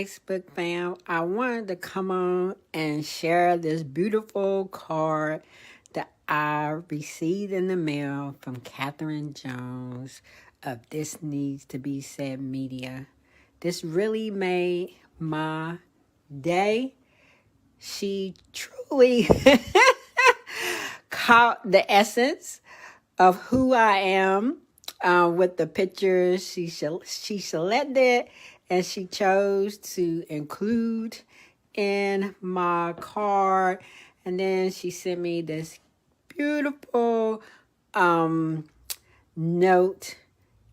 Facebook fam. I wanted to come on and share this beautiful card that I received in the mail from Catherine Jones of This Needs to Be Said Media. This really made my day. She truly caught the essence of who I am with the pictures she selected and she chose to include in my card. And then she sent me this beautiful note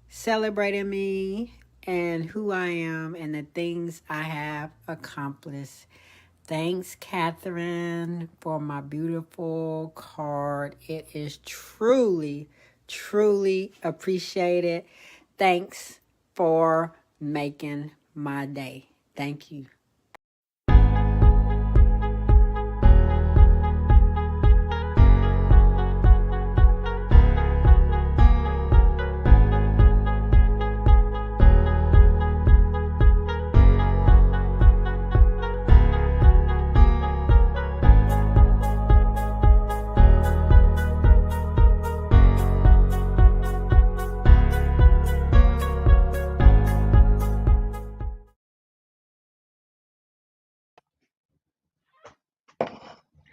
celebrating me and who I am and the things I have accomplished. Thanks, Catherine, for my beautiful card. It is truly, truly appreciated. Thanks for making my day. Thank you.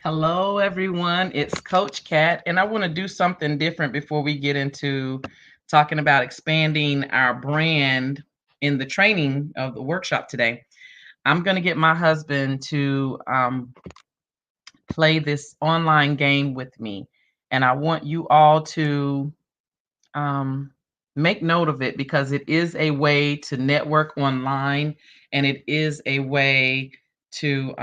Hello, everyone. It's Coach Kat, and I want to do something different before we get into talking about expanding our brand in the training of the workshop today. I'm going to get my husband to play this online game with me, and I want you all to um, make note of it because it is a way to network online, and it is a way to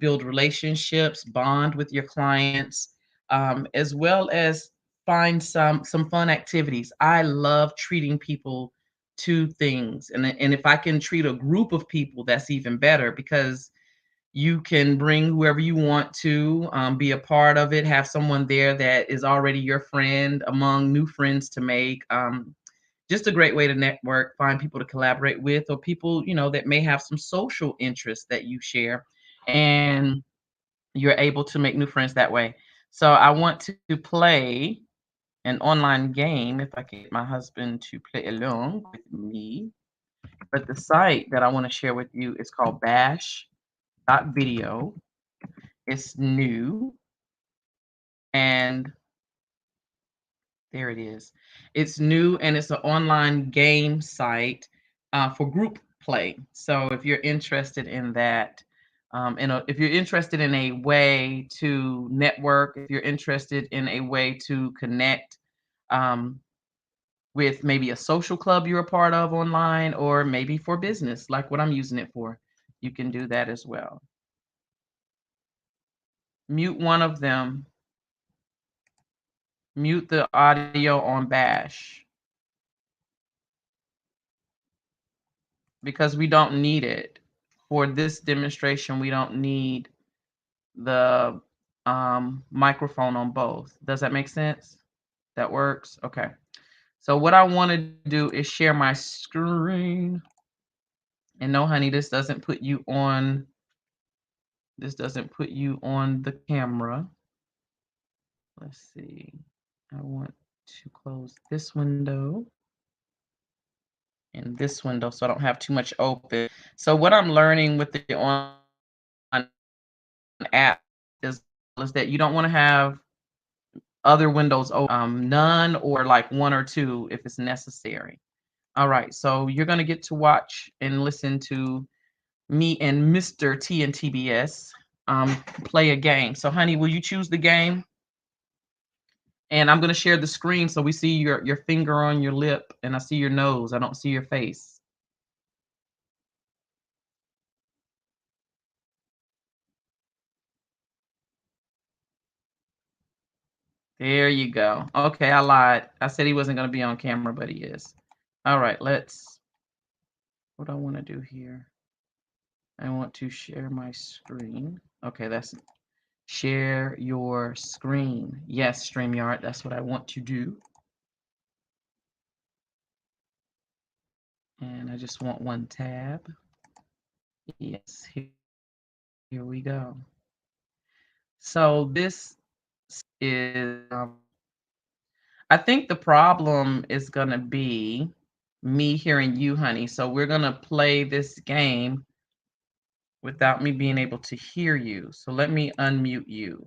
build relationships, bond with your clients, as well as find some fun activities. I love treating people to things, and if I can treat a group of people, that's even better because you can bring whoever you want to be a part of it, have someone there that is already your friend among new friends to make. Just a great way to network, find people to collaborate with, or people, that may have some social interests that you share. And you're able to make new friends that way. So I want to play an online game if I can get my husband to play along with me. But the site that I want to share with you is called bash.video. It's new, and there it is. It's new, and it's an online game site for group play. So if you're interested in that, if you're interested in a way to network, if you're interested in a way to connect um, with maybe a social club you're a part of online, or maybe for business, like what I'm using it for, you can do that as well. Mute one of them. Mute the audio on Bash because we don't need it. For this demonstration, we don't need the microphone on both. Does that make sense? That works? Okay. So what I want to do is share my screen. And no, honey, this doesn't put you on the camera. Let's see. I want to close this window and this window so I don't have too much open. So what I'm learning with the online app is that you don't want to have other windows open, none or like one or two if it's necessary. All right, so you're going to get to watch and listen to me and Mr. T and TBS play a game. So honey, will you choose the game? And I'm going to share the screen so we see your finger on your lip and I see your nose. I don't see your face. There you go. Okay, I lied. I said he wasn't going to be on camera, but he is. All right, what I want to do here. I want to share my screen. Okay, that's share your screen. Yes, StreamYard, that's what I want to do. And I just want one tab. Yes, here we go. So this is, I think the problem is going to be me hearing you, honey. So we're going to play this game without me being able to hear you. So let me unmute you.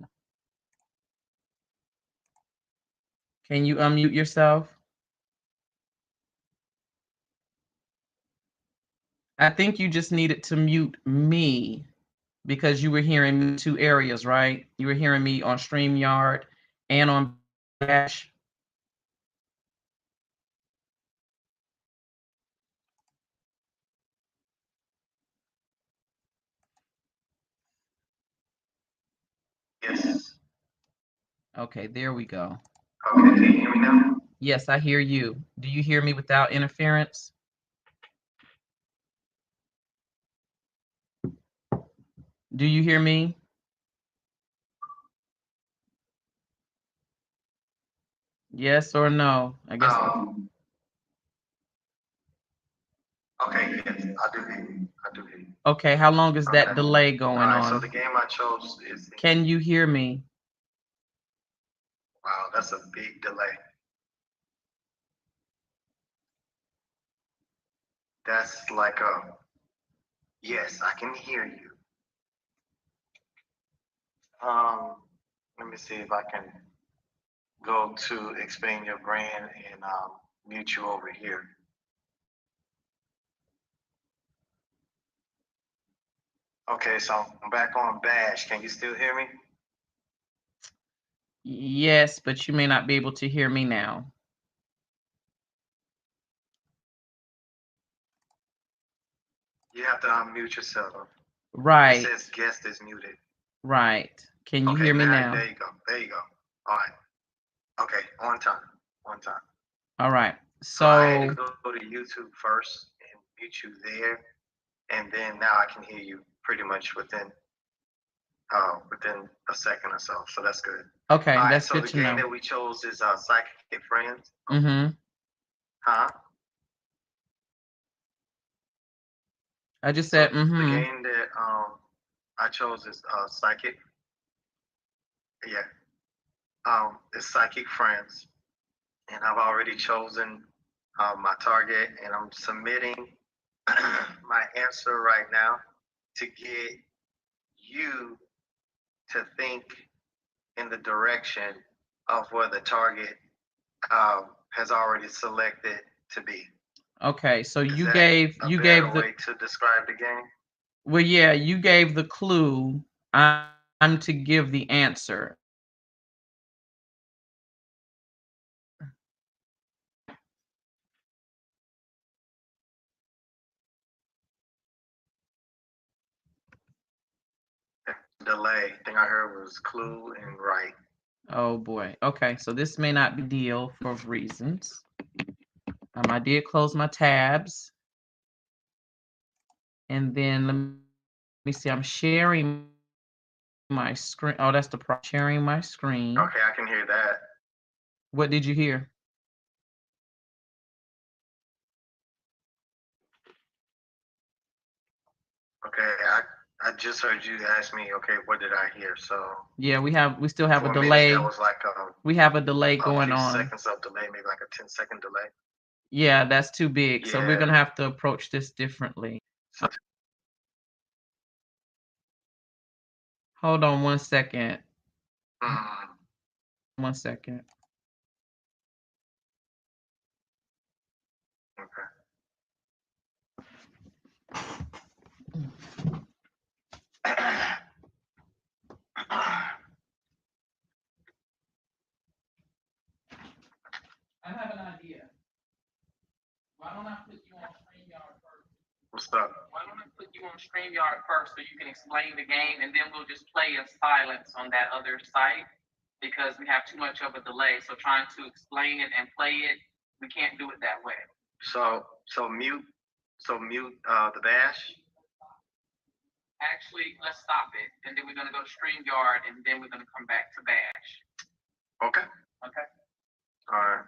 Can you unmute yourself? I think you just needed to mute me because you were hearing me in 2 areas, right? You were hearing me on StreamYard and on Bash. Yes. Okay, there we go. Okay, can you hear me now? Yes, I hear you. Do you hear me without interference? Do you hear me? Yes or no? I guess. Okay, yes, I do hear you. I do hear you. Okay, how long is that Okay. delay All going right, so on? the game I chose is Can you hear me? wow, that's a big delay. That's like a yes, I can hear you. Let me see if I can go to expand your brand and mute you over here. Okay, so I'm back on Bash. Can you still hear me? Yes, but you may not be able to hear me now. You have to unmute yourself. It Right, says guest is muted. right. Can you Okay, hear me now now? there you go. There you go. All right. Okay, on time. On time. All right. So I had to So, go to YouTube first and mute you there, and then now I can hear you pretty much within a second or so. So that's good. okay, All right. that's So good the to game know. that we chose is Psychic Friends. Mm-hmm. Huh? I just So said, the mm-hmm. game that I chose is Psychic. Yeah. It's Psychic Friends, and I've already chosen my target, and I'm submitting my answer right now to get you to think in the direction of where the target has already selected to be. Okay, so Is you that gave a you better gave the way to describe the game? well, yeah, you gave the clue. I'm to give the answer. Delay. Thing I heard was clue and right. Oh boy. Okay, so this may not be deal for reasons. I did close my tabs, and then let me see. I'm sharing my screen. Oh, that's the problem. Sharing my screen. Okay, I can hear that. What did you hear? Okay, I just heard you ask me. Okay, what did I hear? So Yeah, we still have a for a minute, delay. that was like We have a delay a going few on. seconds of delay, maybe like a 10-second delay. Yeah, that's too big. So we're Yeah. gonna have to approach this differently. So Hold on 1 second. mm, 1 second. okay. I have an idea. Why don't I put you on StreamYard first? What's up? Why don't I put you on StreamYard first so you can explain the game, and then we'll just play in silence on that other site because we have too much of a delay. So trying to explain it and play it, we can't do it that way. So mute. So mute the bash. Actually, let's stop it, and then we're gonna go to StreamYard, and then we're gonna come back to Bash. Okay. Okay. All right.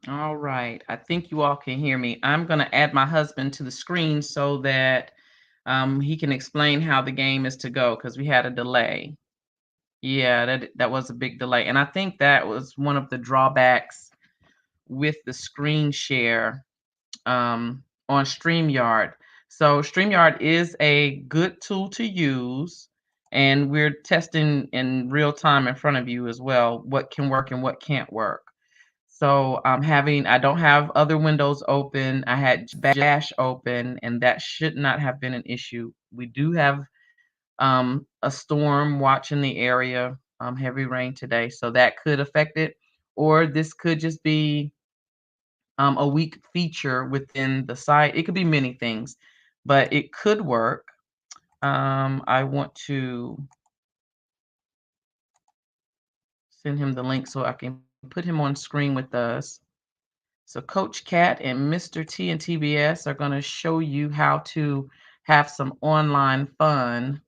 All right. I think you all can hear me. I'm going to add my husband to the screen so that he can explain how the game is to go because we had a delay. Yeah, that was a big delay. And I think that was one of the drawbacks with the screen share on StreamYard. So StreamYard is a good tool to use, and we're testing in real time in front of you as well what can work and what can't work. So I don't have other windows open. I had Bash open, and that should not have been an issue. We do have a storm watching the area, heavy rain today, so that could affect it. Or this could just be a weak feature within the site. It could be many things, but it could work. I want to send him the link so I can put him on screen with us. So Coach Cat and Mr. T and TBS are going to show you how to have some online fun.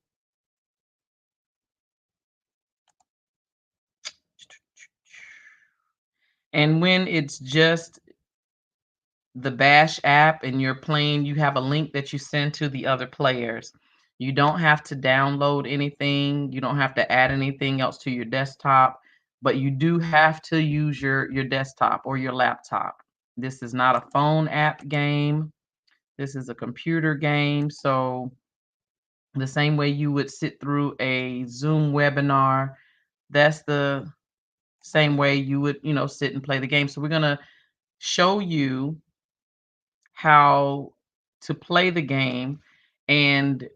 And when it's just the Bash app and you're playing, you have a link that you send to the other players. You don't have to download anything. You don't have to add anything else to your desktop, but you do have to use your desktop or your laptop. This is not a phone app game. This is a computer game. So the same way you would sit through a Zoom webinar, that's the same way you would, sit and play the game. So we're going to show you how to play the game, and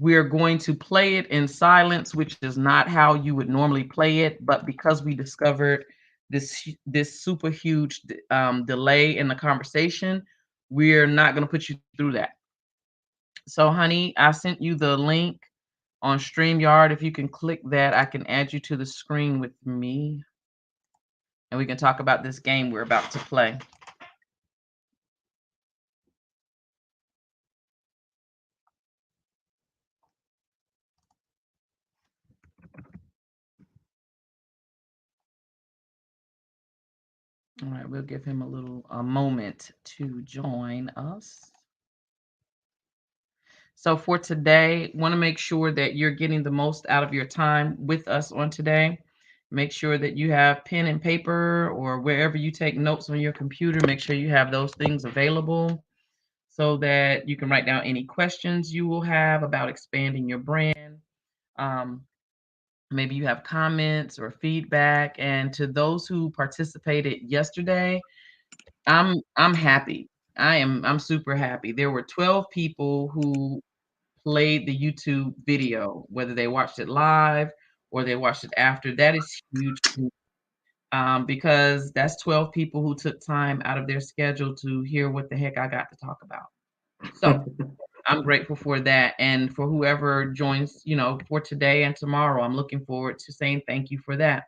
we're going to play it in silence, which is not how you would normally play it, but because we discovered this super huge delay in the conversation, we're not going to put you through that. So honey, I sent you the link on StreamYard. If you can click that, I can add you to the screen with me, and we can talk about this game we're about to play. All right, we'll give him a moment to join us. So for today, want to make sure that you're getting the most out of your time with us on today. Make sure that you have pen and paper or wherever you take notes on your computer, make sure you have those things available so that you can write down any questions you will have about expanding your brand. Um, Maybe you have comments or feedback. And to those who participated yesterday, I'm happy. I'm super happy. There were 12 people who played the YouTube video, whether they watched it live or they watched it after. That is huge because that's 12 people who took time out of their schedule to hear what the heck I got to talk about. So I'm grateful for that. And for whoever joins, for today and tomorrow, I'm looking forward to saying thank you for that.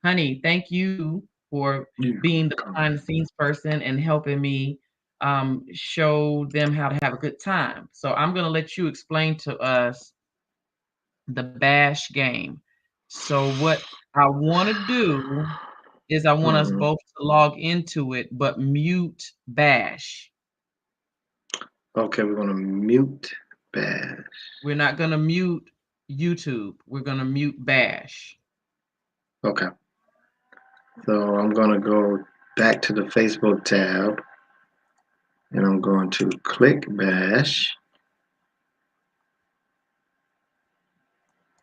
Honey, thank you for being the behind the scenes person and helping me show them how to have a good time. So I'm going to let you explain to us the Bash game. So what I want to do is I want us both to log into it, but mute Bash. Okay, we're gonna mute Bash. We're not going to mute YouTube. We're going to mute Bash. Okay. So I'm gonna go back to the Facebook tab and I'm going to click Bash.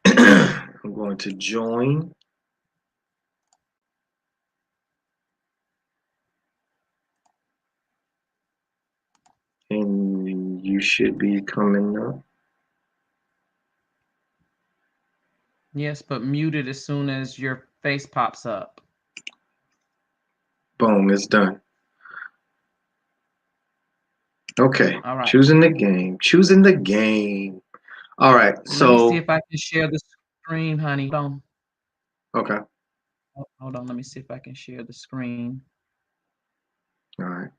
I'm going to join. And you should be coming up. Yes, but mute it as soon as your face pops up. Boom, it's done. Okay, All right. choosing the game. Choosing the game. All right, Let me see if I can share the screen, honey. Hold on. Okay. Hold on. Let me see if I can share the screen. All right.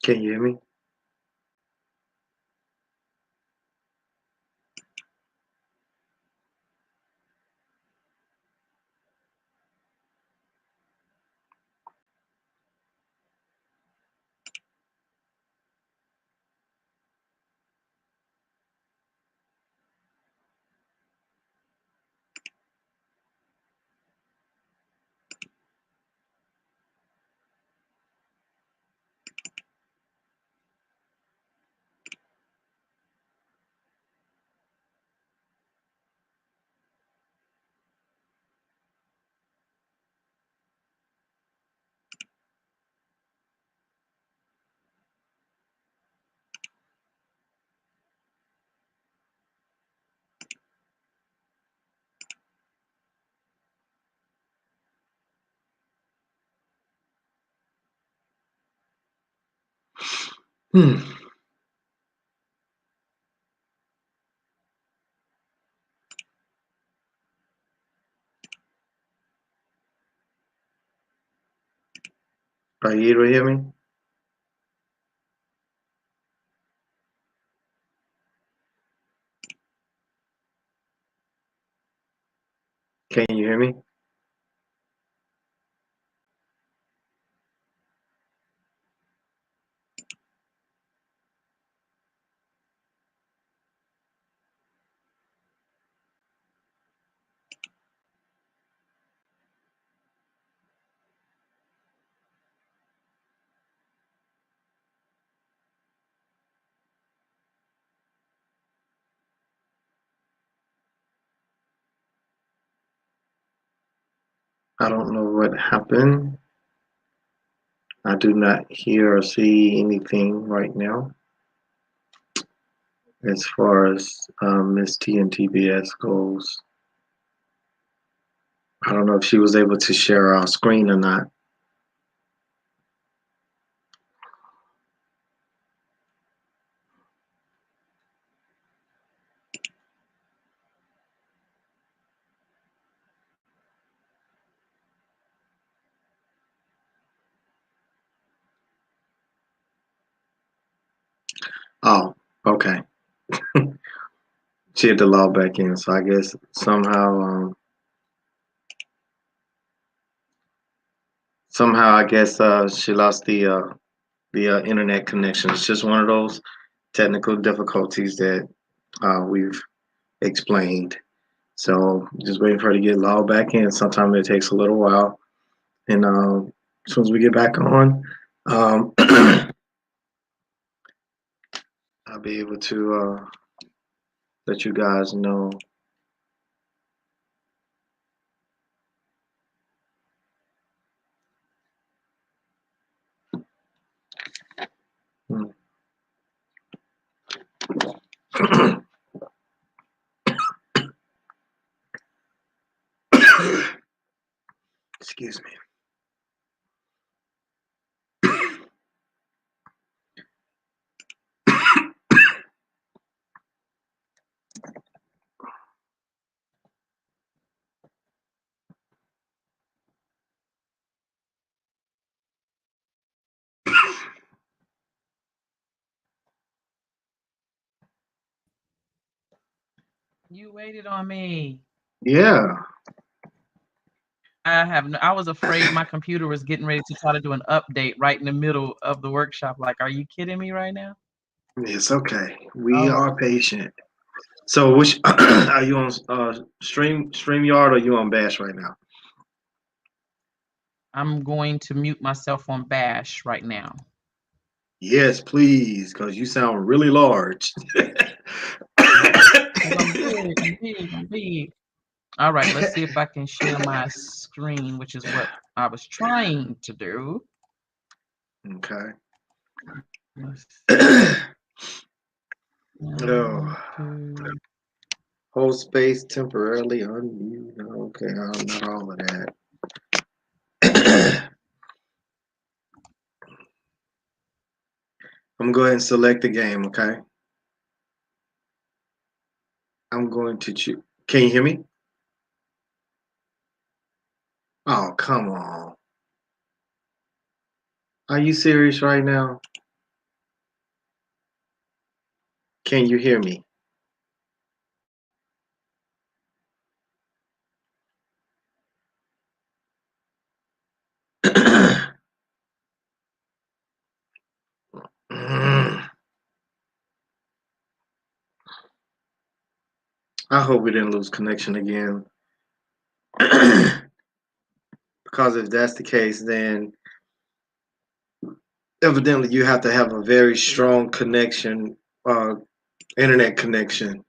Can you hear me? Hmm. Are you able to hear me? Can you hear me? I don't know what happened. I do not hear or see anything right now as far as Miss T and TBS goes. I don't know if she was able to share our screen or not. Oh, okay. She had to log back in, so I guess somehow I guess she lost the internet connection. It's just one of those technical difficulties that we've explained. So just waiting for her to get logged back in. Sometimes it takes a little while, and as soon as we get back on, I'll be able to let you guys know. Hmm. Excuse me. You waited on me. Yeah. I was afraid my computer was getting ready to try to do an update right in the middle of the workshop. Like, are you kidding me right now? It's okay. We Oh, are patient. So, which are you on? StreamYard, or you on Bash right now? I'm going to mute myself on Bash right now. Yes, please, because you sound really large. I'm big, I'm big. All right, let's see if I can share my screen, which is what I was trying to do. Okay. Let's Oh, see. hold space temporarily unmute. Okay, not all of that. I'm going to go ahead and select the game, okay? I'm going to choose. Can you hear me? Oh, come on. Are you serious right now? Can you hear me? I hope we didn't lose connection again. Because if that's the case, then evidently you have to have a very strong connection, internet connection.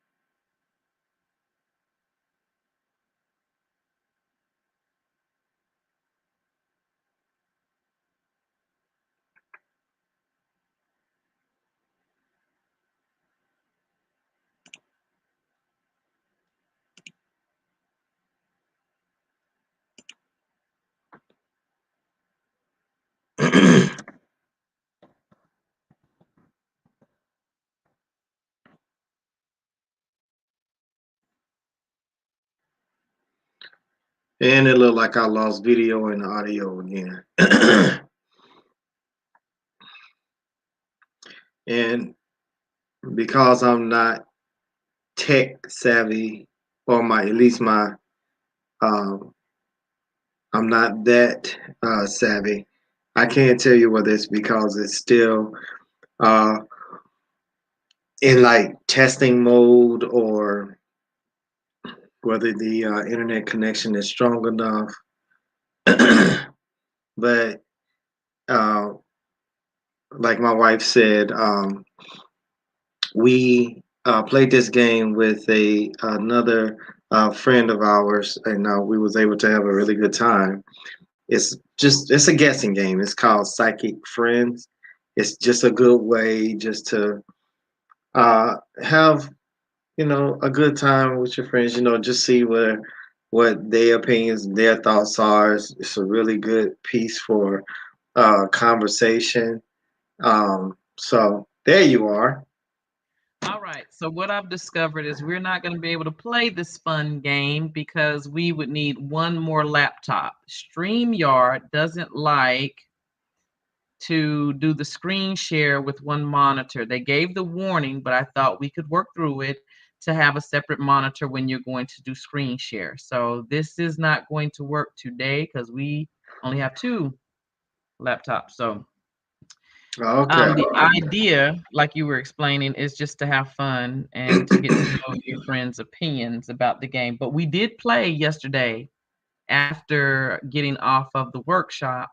And it looked like I lost video and audio again. And because I'm not tech savvy, or my at least my um, I'm not that savvy. I can't tell you whether it's because it's still uh, in like testing mode or whether the internet connection is strong enough. But uh, like my wife said, we played this game with a another friend of ours, and we was able to have a really good time. It's a guessing game. It's called Psychic Friends. It's just a good way just to have a good time with your friends. Just see what their opinions, their thoughts are. It's a really good piece for conversation. So there you are. All right. So what I've discovered is we're not going to be able to play this fun game because we would need one more laptop. StreamYard doesn't like to do the screen share with one monitor. They gave the warning, but I thought we could work through it to have a separate monitor when you're going to do screen share. So this is not going to work today because we only have two laptops. So Okay. the idea, like you were explaining, is just to have fun and to get to know your friends' opinions about the game. But we did play yesterday after getting off of the workshop,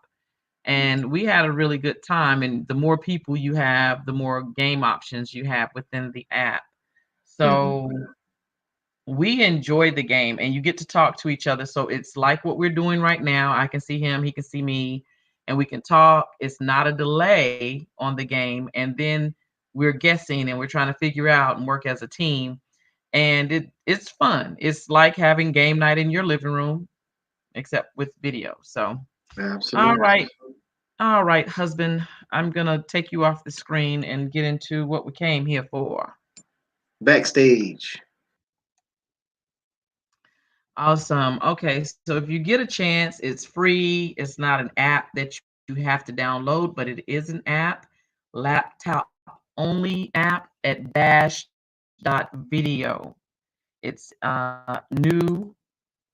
and we had a really good time. And the more people you have, the more game options you have within the app. Mhm. So we enjoy the game, and you get to talk to each other. So it's like what we're doing right now. I can see him, he can see me, and we can talk. It's not a delay on the game. And then we're guessing and we're trying to figure out and work as a team. And it's fun. It's like having game night in your living room, except with video. So, all Absolutely. right. All right, husband. I'm going to take you off the screen and get into what we came here for. Backstage. Awesome. Okay, so if you get a chance, it's free. It's not an app that you have to download, but it is an app, laptop only app at bash.video. It's new,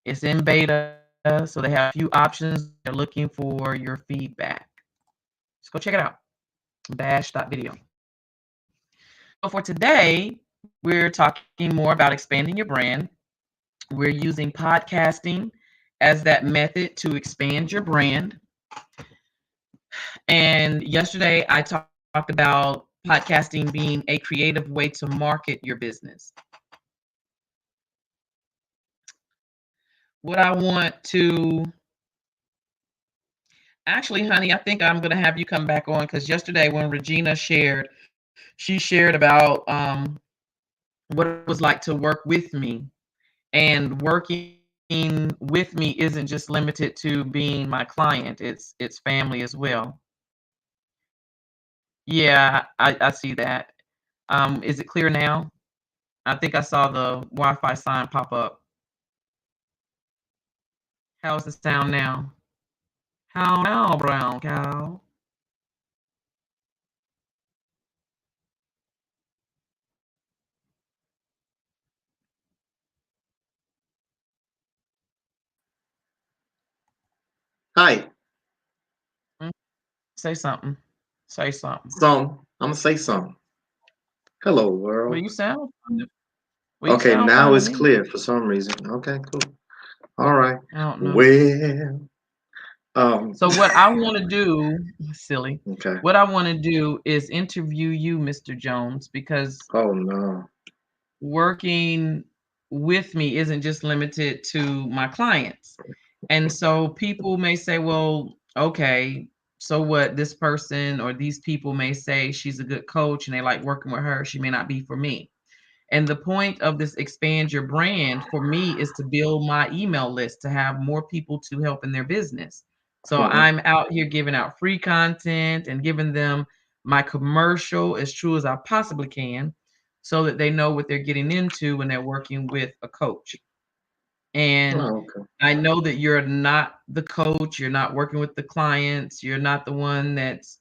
it's in beta, so they have a few options. They're looking for your feedback. Let's go check it out. Bash.video. So for today, we're talking more about expanding your brand. We're using podcasting as that method to expand your brand. And yesterday I talked about podcasting being a creative way to market your business. What I want to actually, honey, I think I'm going to have you come back on because yesterday when Regina shared, she shared about what it was like to work with me. And working with me isn't just limited to being my client, it's family as well. Yeah, I see that. Is it clear now? I think I saw the Wi-Fi sign pop up. How's the sound now? How now, brown cow? Hi. Say something. Say something. I'm gonna say something. Hello, Well, world. you sound fine. Well, you Okay, sound fine now to it's me. clear for some reason. Okay, cool. All right. I don't know. Well, So what I want to do, silly, okay. what I want to do is interview you, Mr. Jones, because Oh no. working with me isn't just limited to my clients. And so people may say, well, okay, so what? This person or these people may say she's a good coach and they like working with her. She may not be for me. And the point of this expand your brand for me is to build my email list to have more people to help in their business. So Mhm. I'm out here giving out free content and giving them my commercial as true as I possibly can so that they know what they're getting into when they're working with a coach. And Oh, okay. I know that you're not the coach, you're not working with the clients, you're not the one that's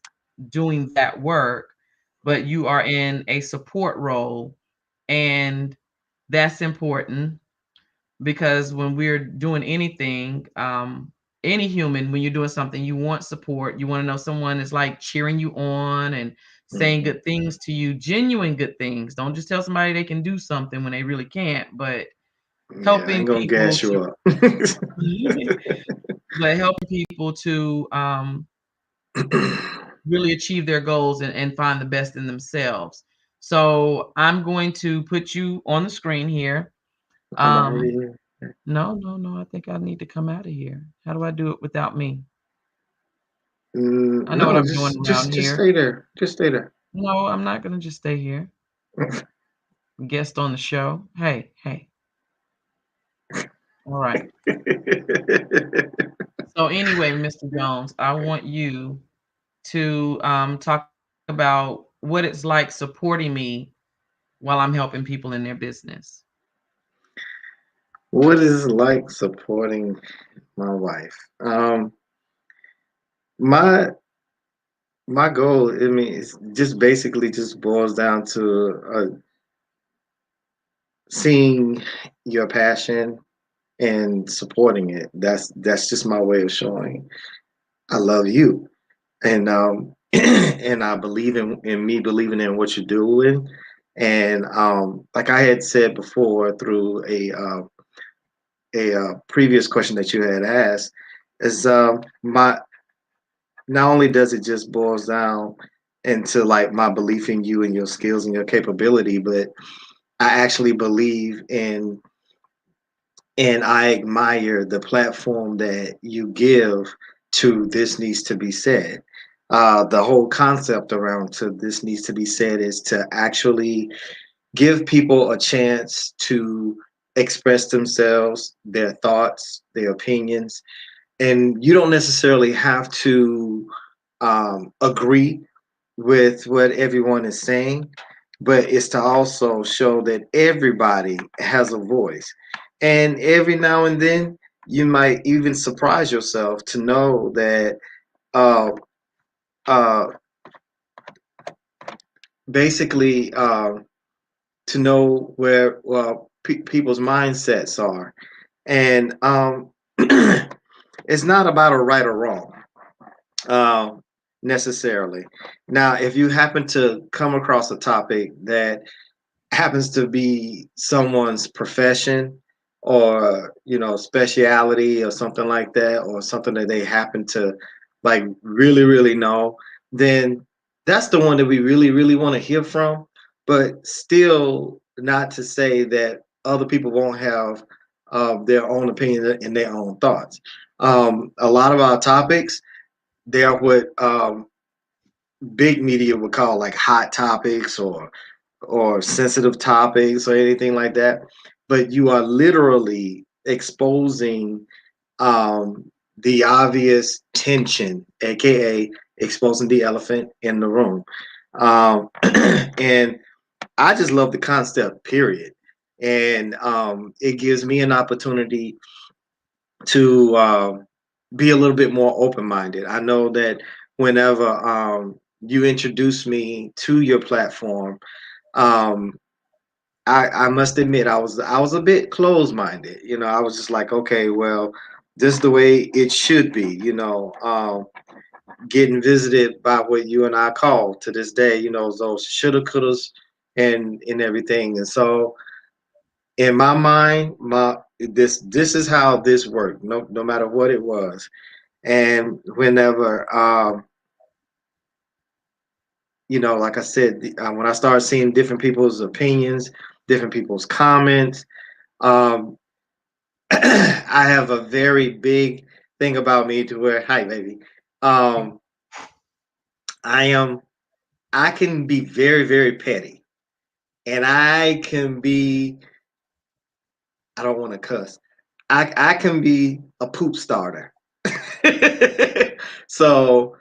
doing that work, but you are in a support role. And that's important because when we're doing anything, any human, when you're doing something, you want support. You want to know someone is like cheering you on and saying Mhm. good things to you, genuine good things. Don't just tell somebody they can do something when they really can't, but Yeah, I ain't helping gonna people gas to you up. but helping people to really achieve their goals and find the best in themselves. So I'm going to put you on the screen here. Come out of Um, here. no, no, no. I think I need to come out of here. How do I do it without me? I know what No, I'm doing just around just just here. stay there. Just stay there. No, I'm not gonna just stay here. Guest on the show. Hey, hey. All right. So anyway, Mr. Jones, I want you to talk about what it's like supporting me while I'm helping people in their business. What is it like supporting my wife? My my goal, I mean, it's just basically just boils down to seeing your passion and supporting it. That's just my way of showing I love you, and and I believe in me believing in what you're doing. And like I had said before through a previous question that you had asked, is my not only does it just boils down into like my belief in you and your skills and your capability, but I actually believe in and I admire the platform that you give to this needs to be said. The whole concept around to this needs to be said is to actually give people a chance to express themselves, their thoughts, their opinions, and you don't necessarily have to agree with what everyone is saying, but it's to also show that everybody has a voice. And every now and then, you might even surprise yourself to know that uh, uh, basically to know where people's mindsets are. And it's not about a right or wrong. uh, necessarily. Now, if you happen to come across a topic that happens to be someone's profession or speciality or something like that, or something that they happen to like really know, then that's the one that we really want to hear from. But still, not to say that other people won't have their own opinion and their own thoughts. A lot of our topics, they are what big media would call like hot topics or sensitive topics or anything like that. But you are literally exposing the obvious tension, aka exposing the elephant in the room. And I just love the concept, period. And it gives me an opportunity to be a little bit more open minded. I know that whenever you introduce me to your platform, um, I must admit I was a bit closed minded. I was just like, okay, well, this is the way it should be, getting visited by what you and I call to this day, those shoulda, couldas, and everything. And so, in my mind, this is how this worked. No matter what it was, and whenever like I said, when I started seeing different people's opinions, different people's comments, um, I have a very big thing about me to where, hi, baby. Um, I am I can be very, very petty, and I don't want to cuss. I can be a poop starter. So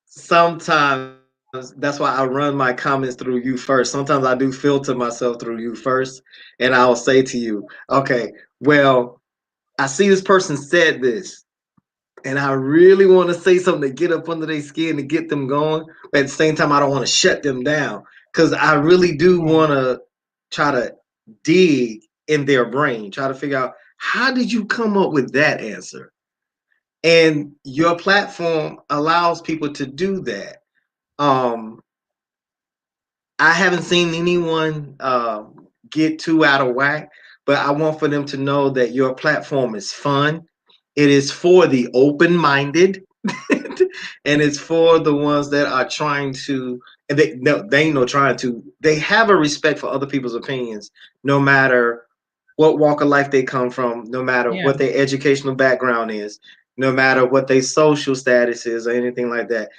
sometimes that's why I run my comments through you first. Sometimes I do filter myself through you first, and I'll say to you, okay, well, I see this person said this, and I really want to say something to get up under their skin to get them going. But at the same time, I don't want to shut them down because I really do want to try to dig in their brain, try to figure out how did you come up with that answer? And your platform allows people to do that. Um, I haven't seen anyone get too out of whack, but I want for them to know that your platform is fun. It is for the open-minded, and it's for the ones that are trying to. And they ain't no trying to. They have a respect for other people's opinions, no matter what walk of life they come from, no matter Yeah. what their educational background is, no matter what their social status is, or anything like that.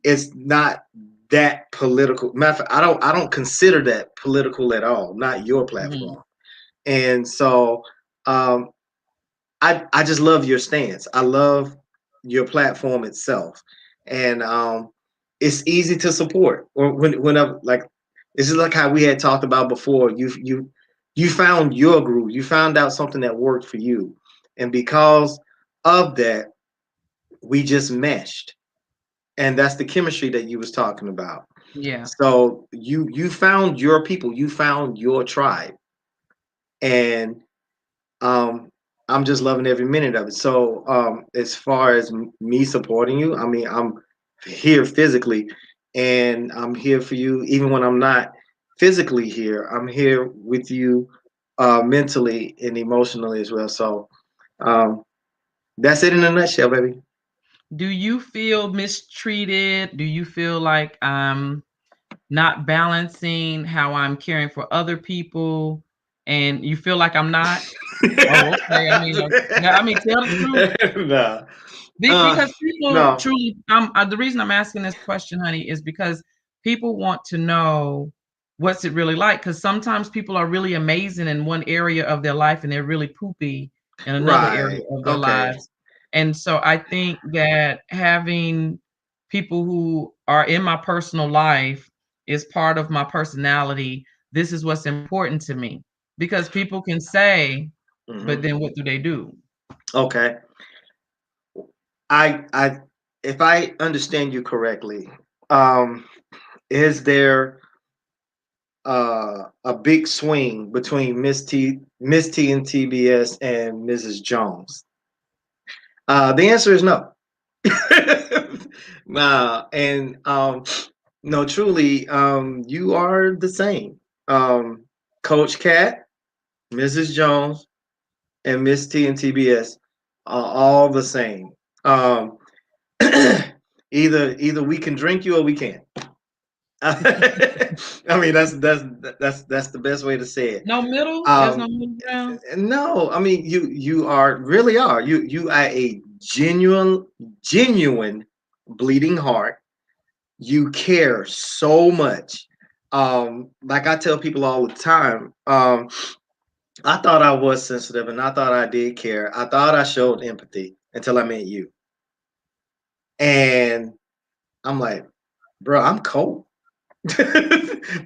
It's not that political. Matter of fact, I don't consider that political at all. Not your Mhm. platform. And so um, I just love your stance. I love your platform itself, and it's easy to support. Or whenever like this is like how we had talked about before. You found your groove. You found out something that worked for you, and because of that, we just meshed, and that's the chemistry that you was talking about. Yeah. So you found your people. You found your tribe, and um I'm just loving every minute of it. So as far as me supporting you, I mean, I'm here physically, and I'm here for you even when I'm not physically here. I'm here with you mentally and emotionally as well. So um that's it in a nutshell, baby. Do you feel mistreated? Do you feel like I'm not balancing how I'm caring for other people, and you feel like I'm not? Oh, okay. I mean, no, I mean, tell the truth. Nah. Because people No. truly, the reason I'm asking this question, honey, is because people want to know what's it really like. Because sometimes people are really amazing in one area of their life and they're really poopy in another area Right. of their Okay. lives. And so I think that having people who are in my personal life is part of my personality. This is what's important to me because people can say, but Hmm. then what do they do? Okay. I if I understand you correctly, um, is there a big swing between Miss T and TBS and Mrs. Jones? The answer is no. Nah, and no, truly, you are the same. Um, Coach Cat, Mrs. Jones, and Miss T and TBS are all the same. Um, either we can drink you or we can't. I mean that's the best way to say it. No middle? There's no Um, middle ground? no, I mean you are really are you are a genuine bleeding heart. You care so much. Like I tell people all the time. I thought I was sensitive and I thought I did care. I thought I showed empathy until I met you, and I'm like, bro, I'm cold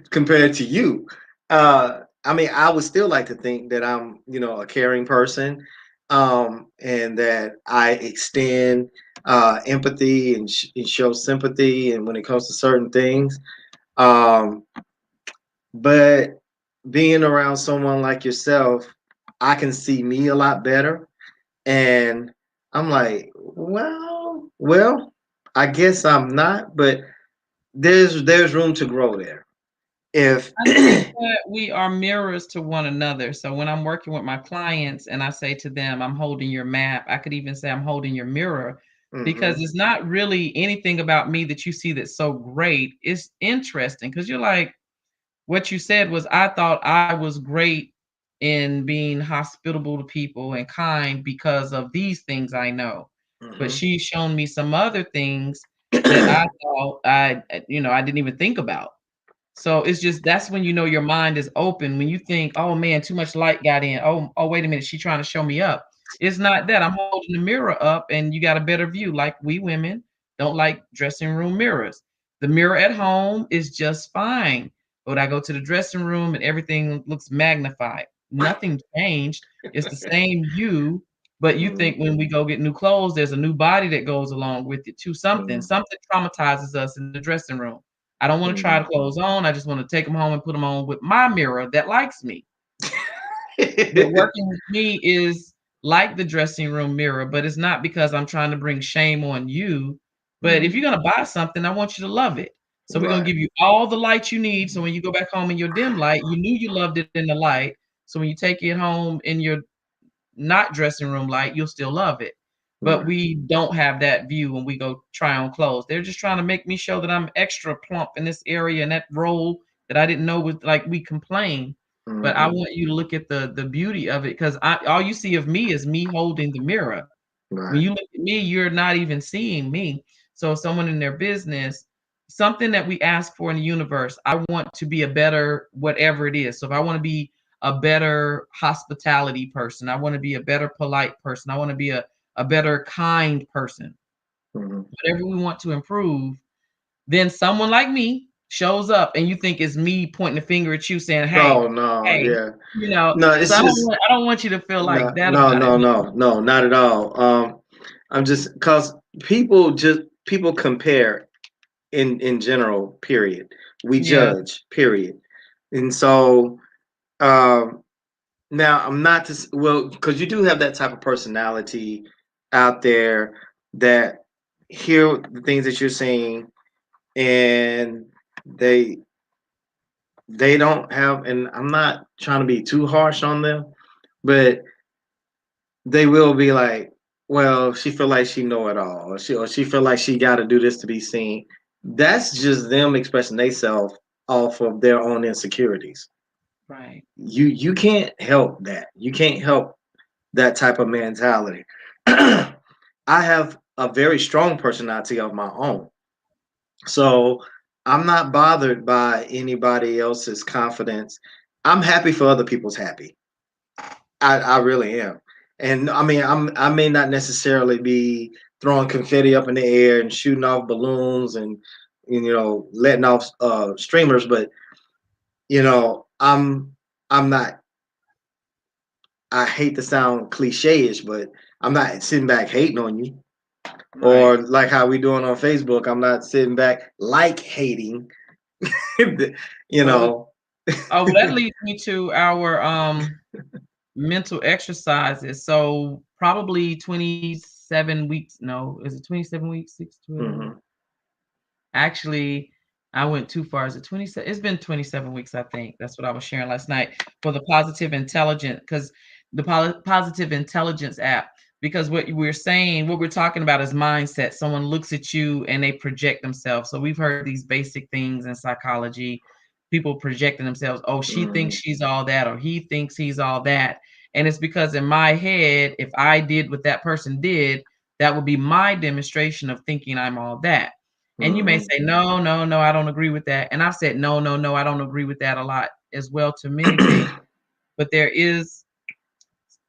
compared to you. I mean, I would still like to think that I'm, a caring person, and that I extend empathy and show sympathy, and when it comes to certain things. Um, but being around someone like yourself, I can see me a lot better. And I'm like, well, I guess I'm not, but there's room to grow there. If I think that we are mirrors to one another. So when I'm working with my clients and I say to them, I'm holding your map, I could even say I'm holding your mirror because Mhm, it's not really anything about me that you see that's so great. It's interesting because you're like, what you said was, I thought I was great in being hospitable to people and kind because of these things I know. But mhm. she's shown me some other things that I thought I didn't even think about. So it's just that's when you know your mind is open. When you think, "Oh man, too much light got in. Oh, wait a minute, she's trying to show me up." It's not that. I'm holding the mirror up and you got a better view. Like we women don't like dressing room mirrors. The mirror at home is just fine. But I go to the dressing room and everything looks magnified. Nothing changed. It's the same you, but you Mhm, think when we go get new clothes, there's a new body that goes along with it too. Something, mhm, something traumatizes us in the dressing room. I don't wanna try mhm. the clothes on, I just wanna take them home and put them on with my mirror that likes me. But working with me is like the dressing room mirror, but it's not because I'm trying to bring shame on you, but if Mhm. you're gonna buy something, I want you to love it. So we're gonna Right. give you all the light you need, so when you go back home in your dim light, you knew you loved it in the light, so when you take it home in your not dressing room light, you'll still love it. But Right. we don't have that view when we go try on clothes. They're just trying to make me show that I'm extra plump in this area and that role that I didn't know was like we complain. But I Mhm. want you to look at the beauty of it because I all you see of me is me holding the mirror. When Right. you look at me, you're not even seeing me. So someone in their business, something that we ask for in the universe, I want to be a better whatever it is. So if I want to be a better hospitality person, I want to be a better polite person, I want to be a better kind person, Mhm. whatever we want to improve, then someone like me shows up and you think it's me pointing the finger at you saying, hey, Oh no, hey, yeah. you know, No, so it's just I don't want you to feel like no, that no, about it. no, no, no, not at all. I'm just because people compare in general. Period. We Yeah. judge. Period. And so um, now I'm not just well because you do have that type of personality out there that hear the things that you're saying and they they don't have, and I'm not trying to be too harsh on them, but they will be like, well, she feel like she know it all, or she feel like she got to do this to be seen. That's just them expressing themselves off of their own insecurities. Right. You can't help that. You can't help that type of mentality. I have a very strong personality of my own. So I'm not bothered by anybody else's confidence. I'm happy for other people's happy. I really am. And I mean, I may not necessarily be throwing confetti up in the air and shooting off balloons and letting off streamers, but I'm not. I hate to sound cliche-ish, but I'm not sitting back hating on you. Right. Or like how we doing on Facebook, I'm not sitting back like hating. you Well, know. that leads me to our mental exercises. So probably 27 weeks. No, is it 27 weeks? 6, 12. Mhm, Actually, I went too far. Is it 27? It's been 27 weeks, I think. That's what I was sharing last night for the positive intelligence, because the positive intelligence app. Because what we're talking about is mindset. Someone looks at you and they project themselves. So we've heard these basic things in psychology, people projecting themselves. Oh, she thinks mhm, she's all that, or he thinks he's all that. And it's because in my head, if I did what that person did, that would be my demonstration of thinking I'm all that. And you may mhm, say, "No, no, no, I don't agree with that." And I've said, "No, no, no, I don't agree with that" a lot as well to many things. But there is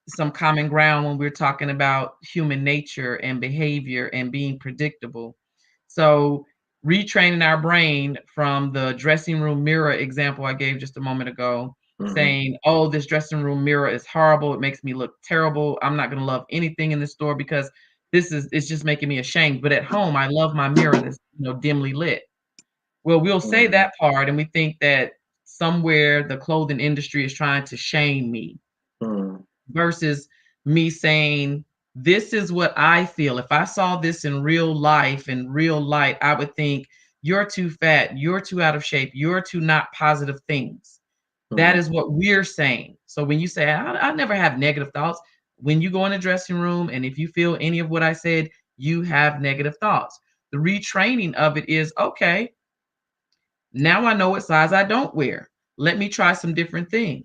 some common ground when we're talking about human nature and behavior and being predictable. So, retraining our brain from the dressing room mirror example I gave just a moment ago, mhm, saying, "Oh, this dressing room mirror is horrible. It makes me look terrible. I'm not going to love anything in this store because it's just making me ashamed. But at home, I love my mirror that's dimly lit." Well, we'll say mhm, that part, and we think that somewhere the clothing industry is trying to shame me. mhm, versus me saying, this is what I feel. If I saw this in real life, in real light, I would think you're too fat, you're too out of shape, you're too not positive things. That Mhm. is what we're saying. So when you say, I never have negative thoughts, when you go in the dressing room and if you feel any of what I said, you have negative thoughts. The retraining of it is okay, now I know what size I don't wear. Let me try some different things.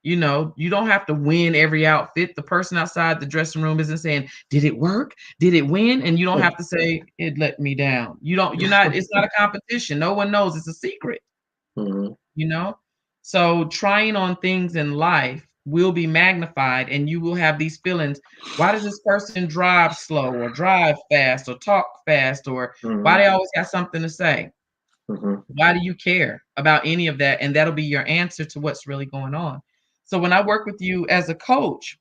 You don't have to win every outfit. The person outside the dressing room isn't saying, "Did it work? Did it win?" And you don't have to say, "It let me down." It's not a competition. No one knows. It's a secret, Mhm. you know? So trying on things in life will be magnified and you will have these feelings. Why does this person drive slow or drive fast or talk fast or why Mhm. they always got something to say? Mhm. Why do you care about any of that? And that'll be your answer to what's really going on. So when I work with you as a coach,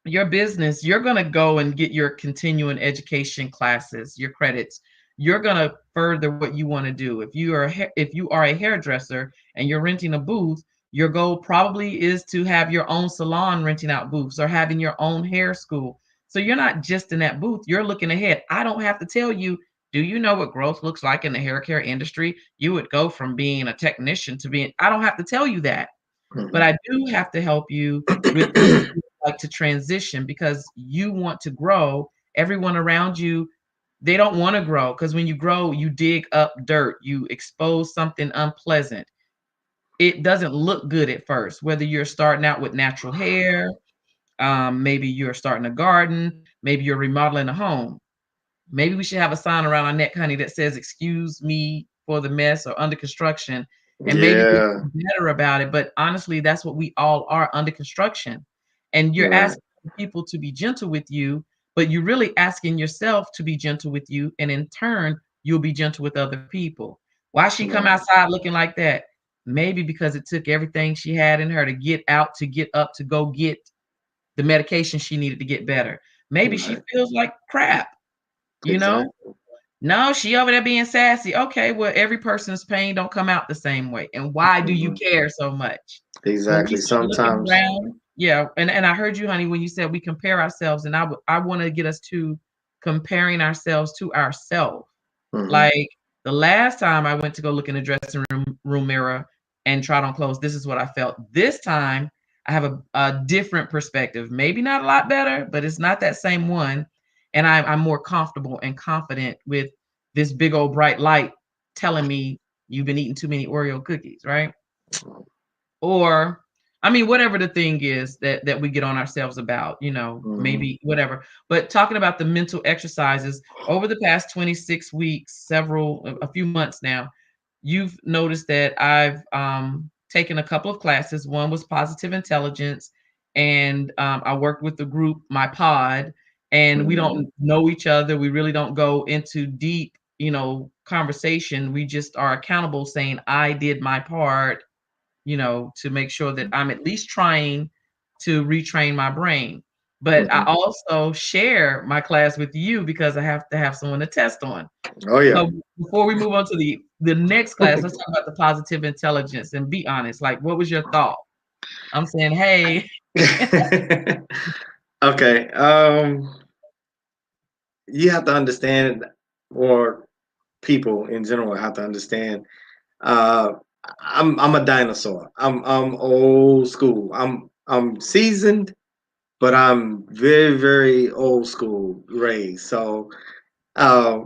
your business, you're going to go and get your continuing education classes, your credits. You're going to further what you want to do. If you are a hairdresser and you're renting a booth, your goal probably is to have your own salon renting out booths or having your own hair school. So you're not just in that booth, you're looking ahead. I don't have to tell you, do you know what growth looks like in the hair care industry? You would go from being a technician to being, I don't have to tell you that, but Mhm. I do have to help you with what you would like to transition because you want to grow. Everyone around you, they don't want to grow because when you grow, you dig up dirt, you expose something unpleasant. It doesn't look good at first, whether you're starting out with natural hair, maybe you're starting a garden, maybe you're remodeling a home. Maybe we should have a sign around our neck, honey, that says, "Excuse me for the mess" or "under construction." And maybe we'll Yeah. be better about it. But honestly, that's what we all are, under construction. And you're Right. asking people to be gentle with you, but you're really asking yourself to be gentle with you. And in turn, you'll be gentle with other people. Why she come Right. outside looking like that? Maybe because it took everything she had in her to get out, to get up, to go get the medication she needed to get better. Maybe she Right. feels like crap, you know? Exactly. No, she over there being sassy. Okay, well, every person's pain don't come out the same way. And why do you Mhm. care so much? When we Exactly. start looking Sometimes. around, yeah, and I heard you, honey, when you said we compare ourselves, and I want to get us to comparing ourselves to ourselves. Mhm. Like the last time I went to go look in the dressing room mirror and tried on clothes, this is what I felt. This time I have a different perspective. Maybe not a lot better, but it's not that same one. And I'm more comfortable and confident with this big old bright light telling me you've been eating too many Oreo cookies, right? Or I mean, whatever the thing is that we get on ourselves about, Mhm. maybe whatever. But talking about the mental exercises over the past 26 weeks, a few months now, you've noticed that I've taken a couple of classes. One was positive intelligence, and I worked with the group, my pod, and we Mhm. don't know each other. We really don't go into deep, conversation. We just are accountable, saying I did my part, to make sure that I'm at least trying to retrain my brain. But I Mhm. also share my class with you because I have to have someone to test on. Oh yeah. So before we move on to the next class, let's talk about the positive intelligence and be honest. Like, what was your thought? I'm saying, hey, Okay. You have to understand, or people in general have to understand. Uh, I'm a dinosaur. I'm old school. I'm seasoned, but I'm very very old school raised. So uh,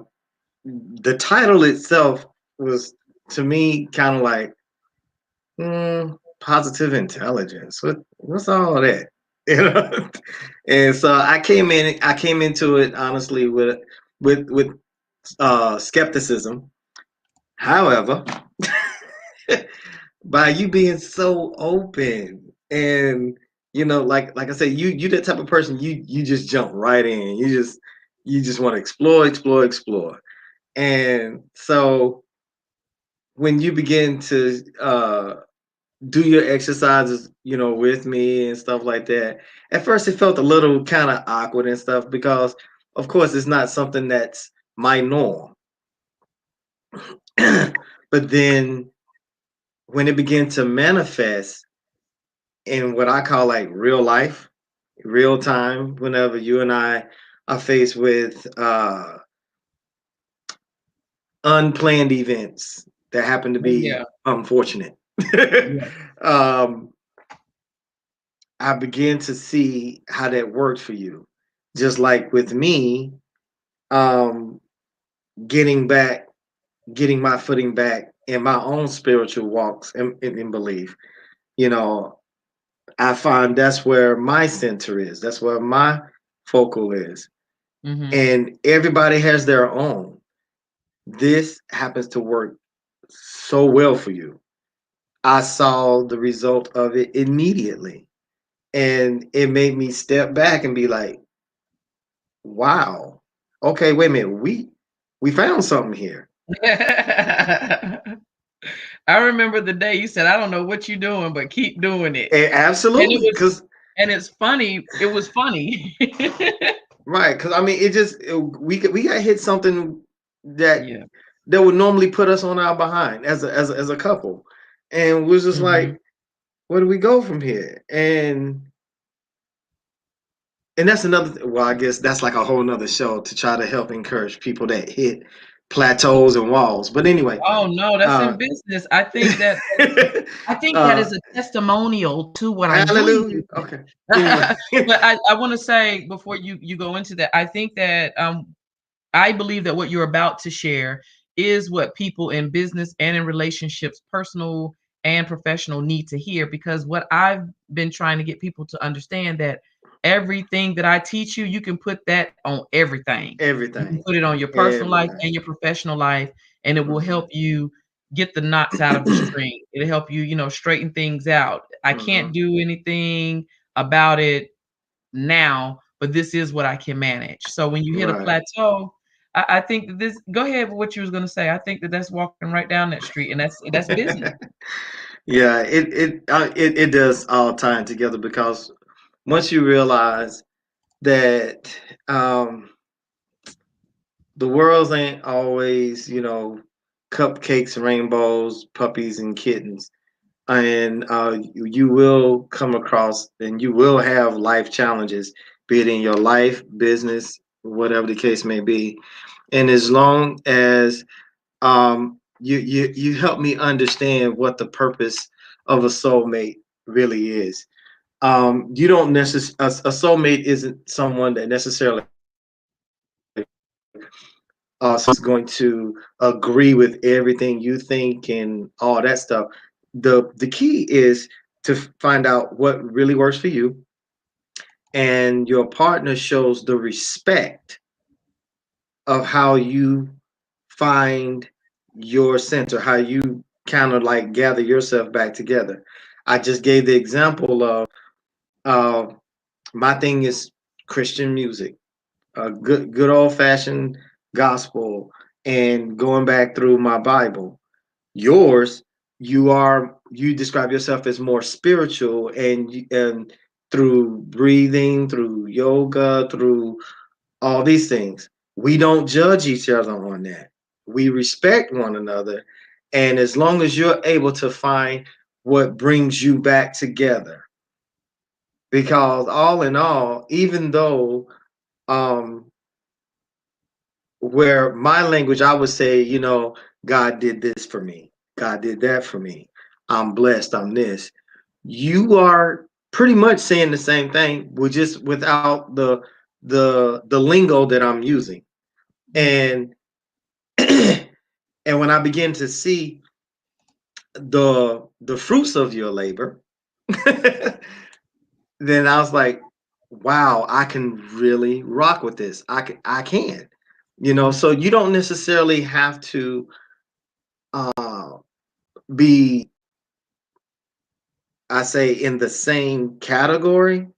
the title itself was, to me, kind of like, positive intelligence. What's all that? You know? And so I came into it honestly with skepticism. However, by you being so open, and like I said, you the type of person, you just jump right in. You just want to explore, explore, explore. And so when you begin to do your exercises, with me and stuff like that, at first it felt a little kind of awkward and stuff, because of course it's not something that's my norm. But then when it began to manifest, in what I call like real life, real time, whenever you and I are faced with unplanned events that happen to Oh, be yeah. unfortunate. Yeah. um, I begin to see how that worked for you. Just like with me, um, getting back, getting my footing back in my own spiritual walks and belief. You know, I find that's where my center is. That's where my focal is. Mm-hmm. And everybody has their own. This happens to work so well for you. I saw the result of it immediately. And it made me step back and be like, wow, okay, wait a minute. We found something here. I remember the day you said, "I don't know what you're doing, but keep doing it." And it Absolutely. was, Because and it's funny. It was funny. right, because I mean, we got hit something that Yeah. that would normally put us on our behind as a couple, and we're just Hmm. like, where do we go from here? And that's another. Well, I guess that's like a whole nother show to try to help encourage people that hit plateaus and walls. But anyway, Oh no, that's uh, in business. I think that uh, is a testimonial to what I'm doing in hallelujah. business. Okay. Anyway, But I want to say before you go into that, I think that I believe that what you're about to share is what people in business and in relationships, personal and professional, need to hear. Because what I've been trying to get people to understand that everything that I teach you, you can put that on everything. You can everything, put it on your personal life everything. and your professional life, and it will Hmm. help you get the knots out of the string. It'll help you, straighten things out. I can't Hmm. do anything about it now, but this is what I can manage. So when you hit a Right. plateau, I think that this. Go ahead with what you was going to say. I think that that's walking right down that street, and that's business. Yeah, it does all tie together because once you realize that the world ain't always, cupcakes, rainbows, puppies, and kittens, and you will come across and you will have life challenges, be it in your life, business, whatever the case may be. And as long as you help me understand what the purpose of a soulmate really is. You don't necessarily a soulmate isn't someone that necessarily someone's going to agree with everything you think and all that stuff. The key is to find out what really works for you, and your partner shows the respect of how you find your center, how you kind of like gather yourself back together. I just gave the example of uh, my thing is Christian music, good old fashioned gospel, and going back through my Bible. Yours, you describe yourself as more spiritual, and through breathing, through yoga, through all these things. We don't judge each other on that. We respect one another. And as long as you're able to find what brings you back together, because all in all, even though um, where my language, I would say, God did this for me, God did that for me, I'm blessed, I'm this. You are pretty much saying the same thing, with just without the lingo that I'm using. And and when I begin to see the fruits of your labor, then I was like, wow, I can really rock with this. I can. So you don't necessarily have to uh be, I say, in the same category,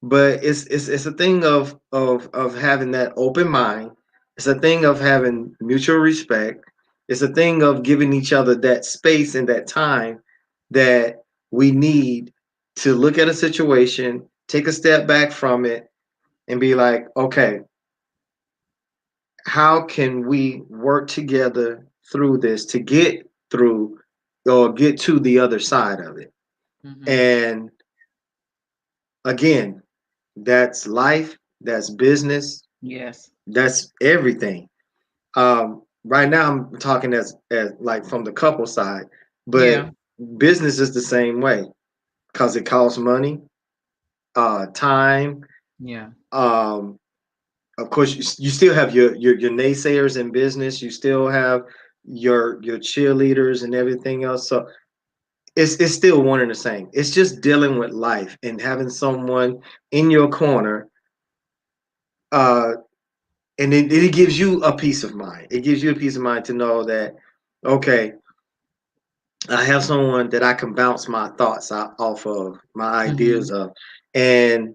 but it's a thing of having that open mind. It's a thing of having mutual respect. It's a thing of giving each other that space and that time that we need to look at a situation, take a step back from it, and be like, okay, how can we work together through this to get through or get to the other side of it? Hmm. And again, that's life, that's business, Yes. that's everything. Right now I'm talking as like from the couple side, but Yeah. business is the same way because it costs money, time. Yeah. Um, of course, you still have your naysayers in business. You still have your cheerleaders and everything else. So it's still one and the same. It's just dealing with life and having someone in your corner, uh, and it gives you a peace of mind. It gives you a peace of mind to know that, okay, I have someone that I can bounce my thoughts off of, my Hmm. ideas of, and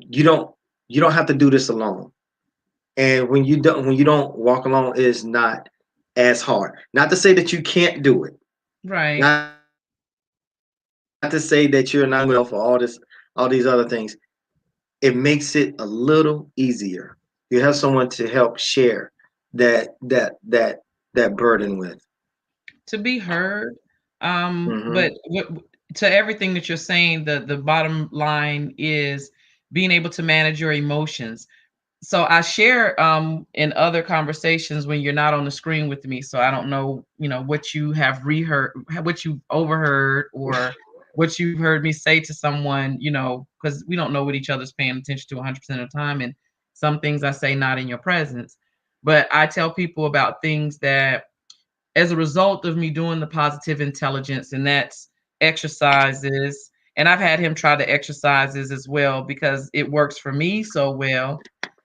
you don't have to do this alone. And when you don't walk alone, it's not as hard. Not to say that you can't do it. Right. Not to say that you're not for all these other things. It makes it a little easier. You have someone to help share that burden with. To be heard. Hmm. But to everything that you're saying, the bottom line is being able to manage your emotions. So I share in other conversations when you're not on the screen with me. So I don't know, what you have reheard, what you've overheard, or what you've heard me say to someone, because we don't know what each other's paying attention to 100% of the time. And some things I say not in your presence. But I tell people about things that as a result of me doing the positive intelligence, and that's exercises. And I've had him try the exercises as well because it works for me so well.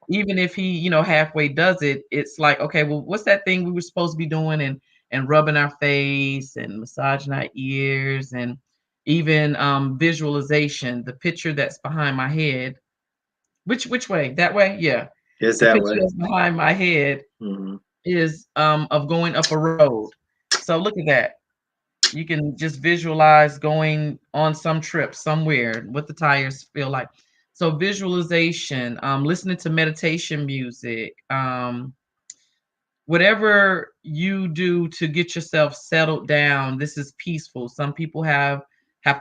Even if he, halfway does it, it's like, okay, well, what's that thing we were supposed to be doing? And rubbing our face and massaging our ears, and even visualization, the picture that's behind my head. Which way? That way? Yeah. It's The that picture way. that's behind my head Hmm. is of going up a road. So look at that. You can just visualize going on some trip somewhere, what the tires feel like. So visualization, listening to meditation music, whatever you do to get yourself settled down. This is peaceful. Some people have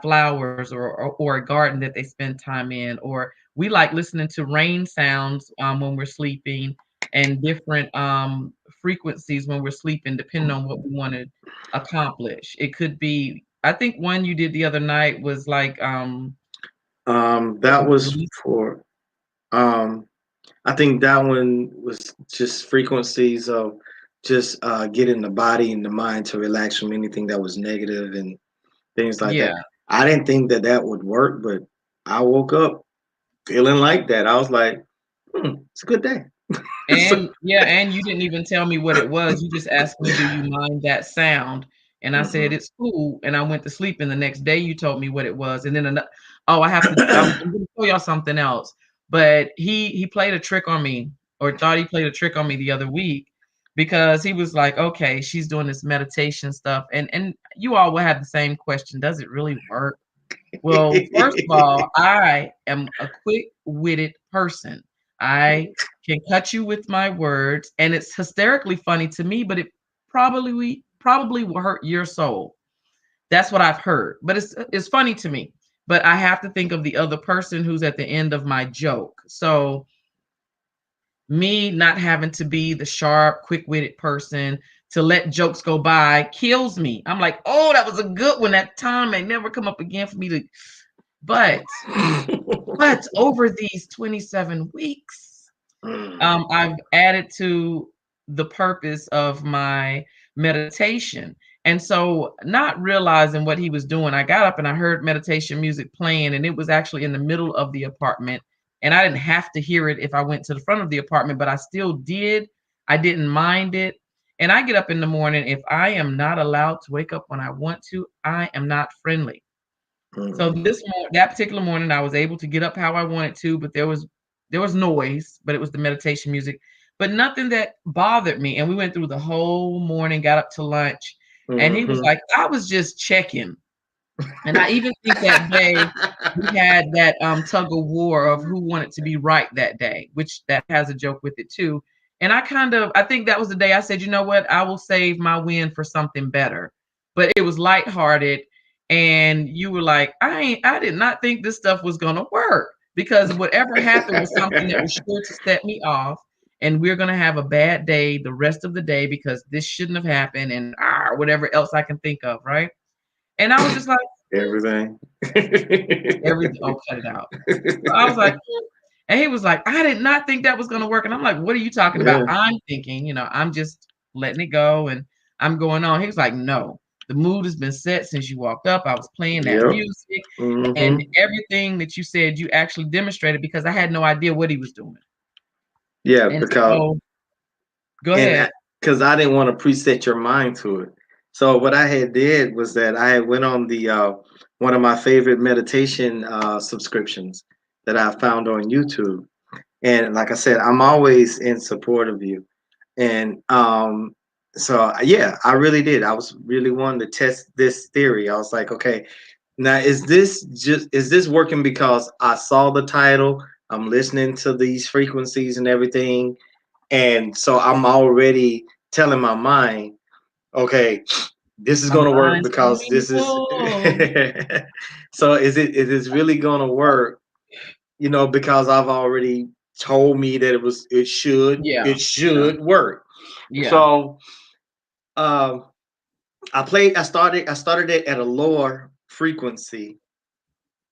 flowers, or a garden that they spend time in, or we like listening to rain sounds when we're sleeping, and different frequencies when we're sleeping, depending on what we want to accomplish. It could be, I think one you did the other night was like That was release. for um, I think that one was just frequencies of just getting the body and the mind to relax from anything that was negative and things like that. Yeah. I didn't think that that would work, but I woke up feeling like that. I was like, it's a good day. So, And yeah, and you didn't even tell me what it was. You just asked me, "Do you mind that sound?" And I said, mhm. "It's cool." And I went to sleep. And the next day, you told me what it was. And then, oh, I have to. I'm going to show y'all something else. But he played a trick on me, or thought he played a trick on me the other week, because he was like, "Okay, she's doing this meditation stuff," and you all will have the same question: does it really work? Well, first of all, I am a quick-witted person. I can cut you with my words, and it's hysterically funny to me, but it probably will hurt your soul. That's what I've heard, but it's funny to me. But I have to think of the other person who's at the end of my joke. So me not having to be the sharp, quick-witted person to let jokes go by kills me. I'm like, oh, that was a good one. That time may never come up again for me to. But over these 27 weeks, I've added to the purpose of my meditation. And so, not realizing what he was doing, I got up and I heard meditation music playing, and it was actually in the middle of the apartment. And I didn't have to hear it if I went to the front of the apartment, but I still did. I didn't mind it. And I get up in the morning. If I am not allowed to wake up when I want to, I am not friendly. So that particular morning, I was able to get up how I wanted to, but there was noise, but it was the meditation music, but nothing that bothered me. And we went through the whole morning, got up to lunch, and he was Mhm. like, "I was just checking." And I even think that day we had that tug of war of who wanted to be right that day, which that has a joke with it too. And I think that was the day I said, you know what, I will save my win for something better. But it was lighthearted, and you were like, I did not think this stuff was gonna work, because whatever happened was something that was sure to set me off, and we're gonna have a bad day the rest of the day because this shouldn't have happened, and whatever else I can think of, right? And I was just like, Everything. everything. Oh, cut it out. So I was like, and he was like, I did not think that was gonna work. And I'm like, what are you talking about? Yeah. I'm thinking, I'm just letting it go and I'm going on. He was like, no, the mood has been set since you walked up. I was playing that Yep. music hmm and everything that you said, you actually demonstrated, because I had no idea what he was doing. Yeah, And because so go and ahead. because I didn't want to preset your mind to it. So what I had did was that I had went on the one of my favorite meditation subscriptions that I found on YouTube. And like I said, I'm always in support of you. And so yeah, I really did. I was really wanting to test this theory. I was like, okay, now is this working because I saw the title, I'm listening to these frequencies and everything, and so I'm already telling my mind, okay, this is My going to work mind's telling because me this is no. so is it really going to work, because I've already told me that it should Yeah. it should work. Yeah. So um I started it at a lower frequency,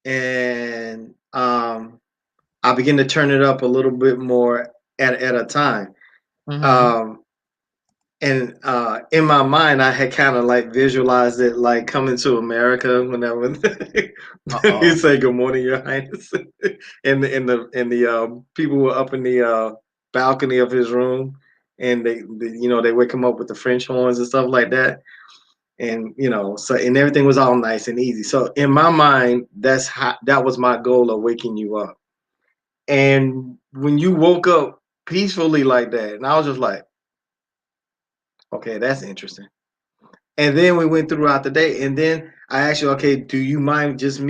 and I began to turn it up a little bit more at a time. Mm-hmm. Um and in my mind I had kind of like visualized it like coming to America whenever you Uh-oh. say good morning, your highness. And the people were up in the balcony of his room, and they wake him up with the French horns and stuff like that. And so, and everything was all nice and easy. So in my mind, that was my goal of waking you up. And when you woke up peacefully like that, and I was just like, okay, that's interesting. And then we went throughout the day, and then I asked you, okay, do you mind just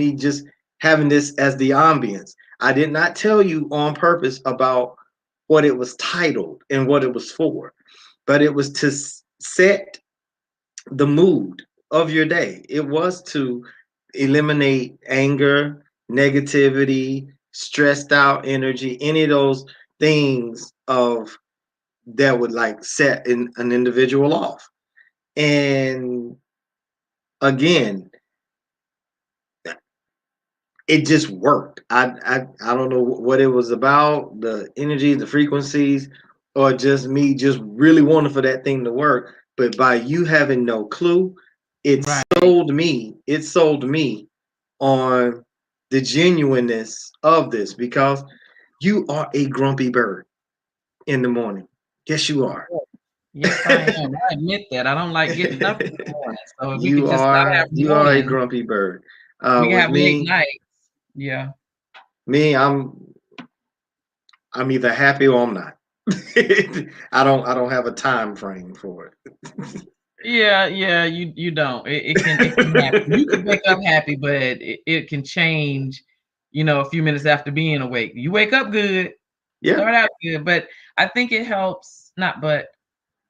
having this as the ambience? I did not tell you on purpose about what it was titled and what it was for, but it was to set the mood of your day. It was to eliminate anger, negativity, stressed out energy, any of those things of that would like set an individual off. And again, it just worked. I don't know what it was about, the energy, the frequencies, or just me just really wanting for that thing to work. But by you having no clue, it Right. sold me. It sold me on the genuineness of this, because you are a grumpy bird in the morning. Yes, you are. Yes, I am. I admit that. I don't like getting up in the morning. So if we could you just not are have you are a morning, grumpy bird. we can With have late me, nights. Yeah. me, I'm either happy or I'm not. I don't have a time frame for Yeah, yeah, you don't. It can happen. You could wake up it. happy, but it can change, a few minutes after being awake. You wake up good, Yeah. start out good, but I think it helps, not but,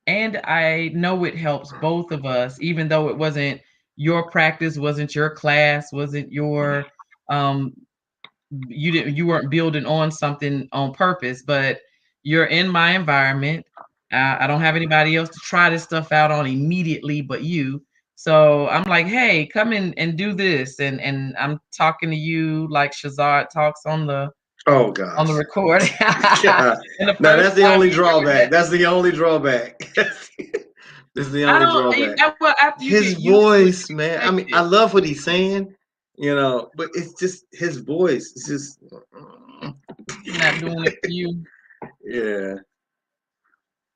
and I know it helps both of us, even though it wasn't your practice, wasn't your class, wasn't your um you weren't building on something on purpose, but you're in my environment. I don't have anybody else to try this stuff out on immediately but you. So I'm like, hey, come in and do this. And I'm talking to you like Shazad talks Oh on the gosh. record. Yeah. And the No, first that's the time only you heard that, drawback. That's the only drawback. That's the I only don't drawback. well, after you His get used to it, voice, you man. I expect mean, I it. love what he's saying, but it's just his voice. It's just, Not doing it for you. yeah.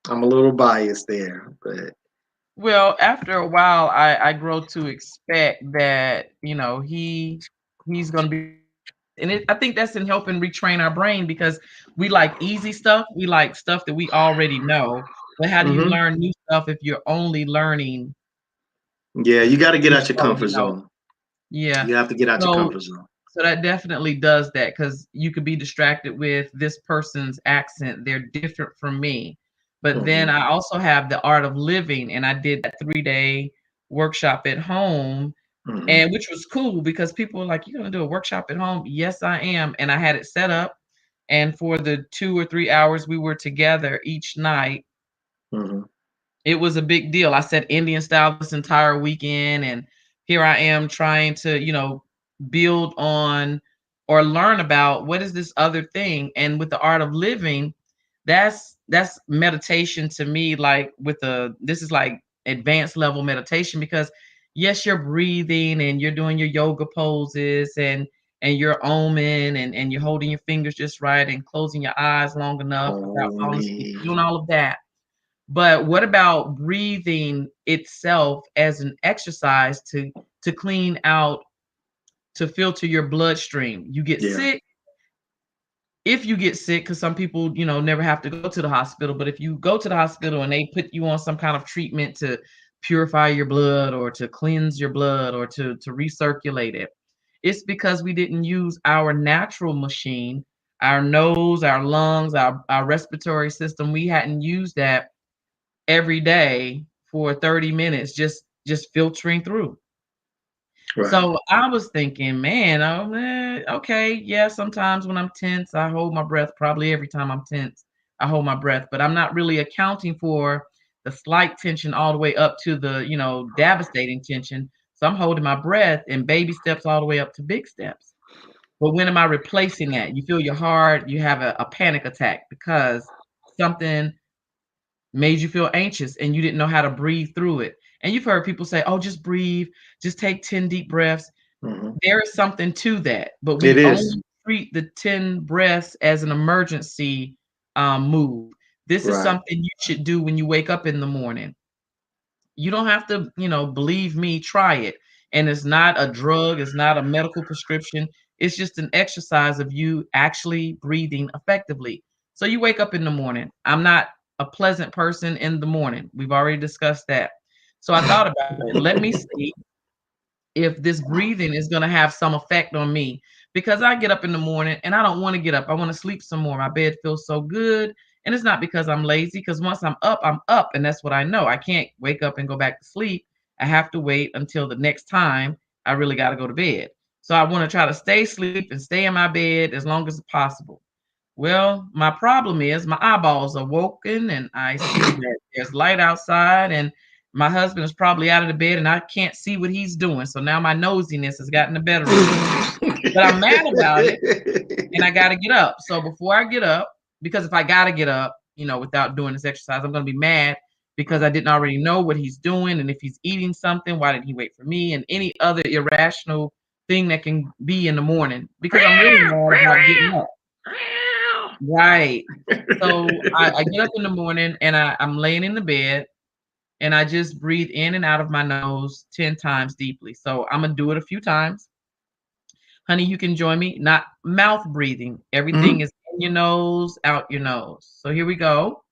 I'm a little biased there, but Well, after a while, I grow to expect that, he's gonna be, and I think that's in helping retrain our brain, because we like easy stuff. We like stuff that we already know. But how do you hmm learn new stuff if you're only learning yeah, you got to get what out your you already comfort know? zone. Yeah. You have to get out your So comfort zone. so that definitely does that, because you could be distracted with this person's accent. They're different from me. But then hmm I also have the art of living, and I did that 3-day workshop at home Mhm. And which was cool because people were like, "You're gonna do a workshop at home?" Yes, I am. And I had it set up. And for the 2 or 3 hours we were together each night, Mhm. it was a big deal. I said Indian style this entire weekend, and here I am trying to, build on or learn about what is this other thing. And with the art of living, that's meditation to me, like this is like advanced level meditation because yes, you're breathing and you're doing your yoga poses and you're oming and you're holding your fingers just right and closing your eyes long enough without falling asleep, Holy. doing all of that. But what about breathing itself as an exercise to clean out, to filter your bloodstream? You get Yeah. sick. If you get sick, because some people, never have to go to the hospital, but if you go to the hospital and they put you on some kind of treatment to purify your blood or to cleanse your blood or to recirculate it, it's because we didn't use our natural machine, our nose, our lungs, our respiratory system. We hadn't used that every day for 30 minutes, just filtering through. Right. So I was thinking, man, oh man, okay, yeah, sometimes when I'm tense, I hold my breath. Probably every time I'm tense, I hold my breath, but I'm not really accounting for the slight tension all the way up to the, devastating tension. So I'm holding my breath in baby steps all the way up to big steps. But when am I replacing that? You feel your heart, you have a panic attack because something made you feel anxious and you didn't know how to breathe through it. And you've heard people say, "Oh, just breathe, just take 10 deep breaths." Mhm. There is something to that, but It we is. only treat the 10 breaths as an emergency move. This is Right. something you should do when you wake up in the morning. You don't have to, believe me, try it. And it's not a drug, it's not a medical prescription. It's just an exercise of you actually breathing effectively. So you wake up in the morning. I'm not a pleasant person in the morning. We've already discussed that. So I thought about it. Let me see if this breathing is going to have some effect on me, because I get up in the morning and I don't want to get up. I want to sleep some more. My bed feels so good. And it's not because I'm lazy, because once I'm up. And that's what I know. I can't wake up and go back to sleep. I have to wait until the next time I really got to go to bed. So I want to try to stay asleep and stay in my bed as long as possible. Well, my problem is my eyeballs are woken and I see that there's light outside and my husband is probably out of the bed and I can't see what he's doing. So now my nosiness has gotten the better of me. But I'm mad about it and I got to get up. So before I get up, because if I got to get up, without doing this exercise, I'm going to be mad because I didn't already know what he's doing. And if he's eating something, why didn't he wait for me? And any other irrational thing that can be in the morning, because I'm really mad about getting up. Right. So I get up in the morning and I'm laying in the bed and I just breathe in and out of my nose 10 times deeply. So I'm going to do it a few times. Honey, you can join me. Not mouth breathing. Everything Mhm. is in your nose, out your nose. So here we go.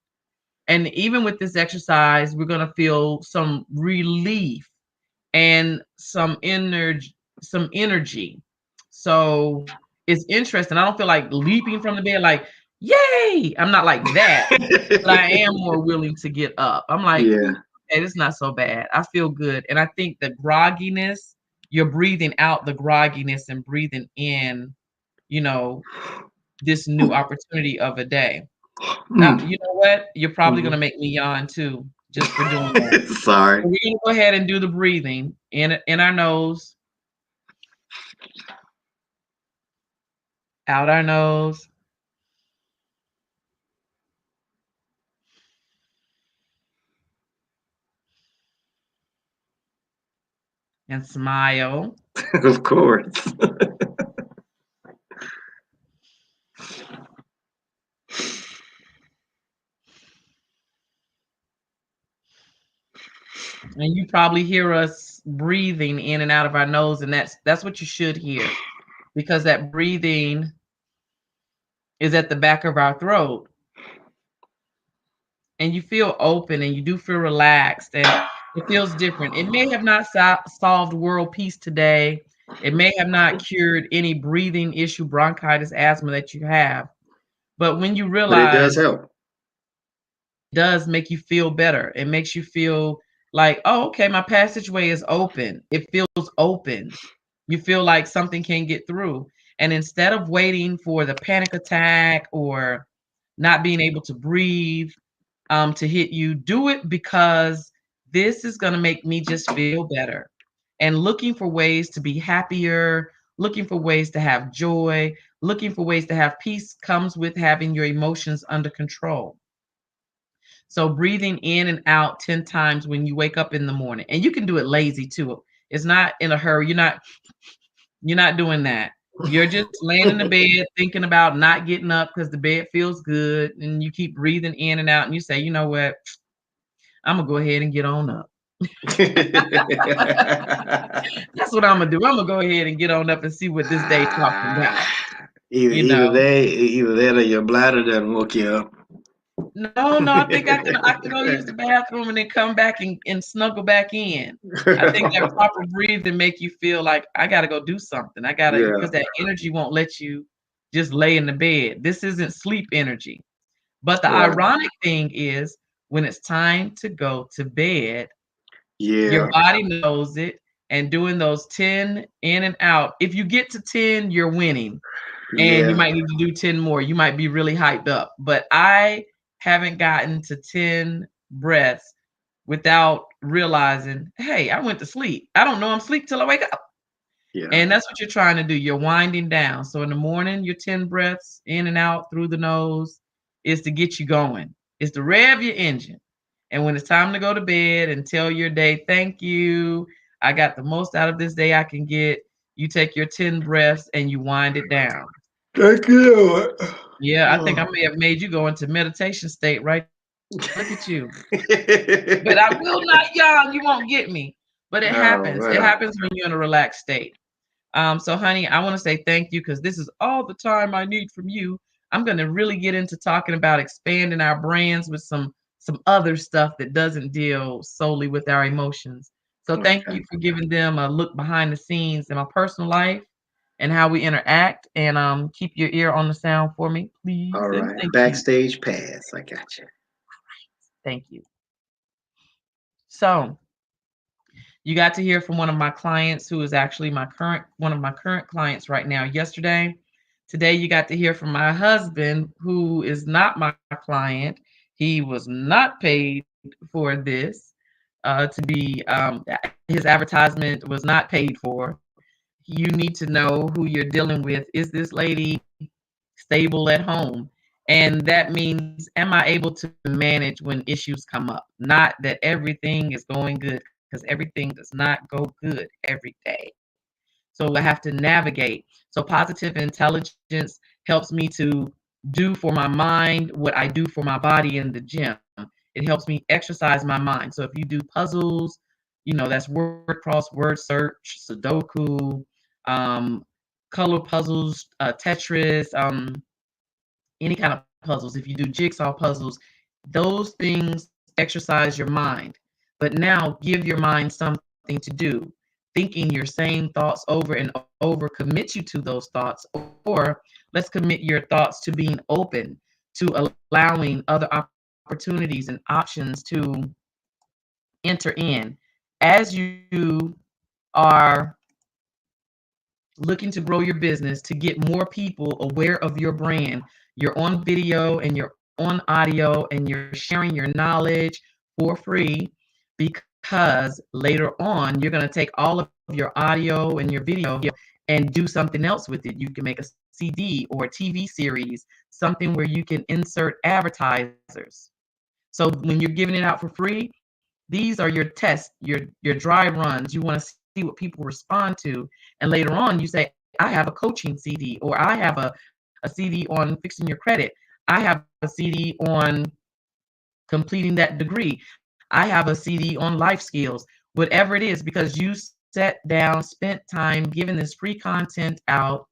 And even with this exercise, we're going to feel some relief and some energy. So it's interesting. I don't feel like leaping from the bed like, yay. I'm not like that, but I am more willing to get up. I'm like, Yeah. hey, it's not so bad. I feel good. And I think the grogginess, you're breathing out the grogginess and breathing in, you know, this new opportunity of a day. Now, Mm. you know what? You're probably going to Mhm. make me yawn too, just for doing that. Sorry. So we're going to go ahead and do the breathing in our nose, out our nose, and smile. Of course. And you probably hear us breathing in and out of our nose, and that's what you should hear, because that breathing is at the back of our throat. And you feel open and you do feel relaxed and it feels different. It may have not solved world peace today. It may have not cured any breathing issue, bronchitis, asthma that you have. But when you But it realize does help. it does make you feel better, it makes you feel like, oh, okay, my passageway is open. It feels open. You feel like something can get through. And instead of waiting for the panic attack or not being able to breathe to hit you, do it because this is going to make me just feel better. And looking for ways to be happier, looking for ways to have joy, looking for ways to have peace comes with having your emotions under control. So breathing in and out 10 times when you wake up in the morning. And you can do it lazy too. It's not in a hurry. You're not doing that. You're just laying in the bed thinking about not getting up because the bed feels good, and you keep breathing in and out and you say, you know what? I'm gonna go ahead and get on up. That's what I'm gonna do. I'm gonna go ahead and get on up and see what this day talking about. Either You either know. they either that or your bladder doesn't woke you up. No, I think I can go use the bathroom and then come back and snuggle back in. I think that proper breathing make you feel like I gotta go do something. I gotta, Yeah. because that energy won't let you just lay in the bed. This isn't sleep energy. But the Right. ironic thing is when it's time to go to bed, your Yeah. body knows it, and doing those 10 in and out. If you get to 10, you're winning. And you Yeah. might need to do 10 more. You might be really hyped up. But I haven't gotten to 10 breaths without realizing, hey, I went to sleep. I don't know I'm asleep till I wake up. Yeah. And that's what you're trying to do. You're winding down. So in the morning, your 10 breaths in and out through the nose is to get you going. It's to rev your engine. And when it's time to go to bed and tell your day, thank you, I got the most out of this day I can get, you take your 10 breaths and you wind it down. Thank you. Yeah, I think I may have made you go into meditation state, right? Look at you. But I will not yawn. You won't get me. But it Oh happens. It man. happens when you're in a relaxed state. So honey, I want to say thank you because this is all the time I need from you. I'm going to really get into talking about expanding our brands with some other stuff that doesn't deal solely with our emotions. So thank Okay. you for giving them a look behind the scenes in my personal life and how we interact. And keep your ear on the sound for me, please. All And right. thank you. Backstage pass. I got you. Thank you. So you got to hear from one of my clients who is actually one of my current clients right now yesterday. Today you got to hear from my husband who is not my client. He was not paid for this to be his advertisement was not paid for. You need to know who you're dealing with. Is this lady stable at home? And that means, am I able to manage when issues come up? Not that everything is going good, because everything does not go good every day. So I have to navigate. So positive intelligence helps me to do for my mind what I do for my body in the gym. It helps me exercise my mind. So if you do puzzles, that's word crossword search, Sudoku, um, color puzzles, Tetris, any kind of puzzles. If you do jigsaw puzzles, those things exercise your mind. But now give your mind something to do. Thinking your same thoughts over and over commits you to those thoughts, or let's commit your thoughts to being open to allowing other opportunities and options to enter in. As you are looking to grow your business, to get more people aware of your brand, you're on video and you're on audio and you're sharing your knowledge for free, because later on you're going to take all of your audio and your video and do something else with it. You can make a CD or a TV series, something where you can insert advertisers. So when you're giving it out for free, these are your tests, your dry runs. You want to see what people respond to. And later on, you say, I have a coaching CD, or I have a CD on fixing your credit. I have a CD on completing that degree. I have a CD on life skills, whatever it is, because you sat down, spent time giving this free content out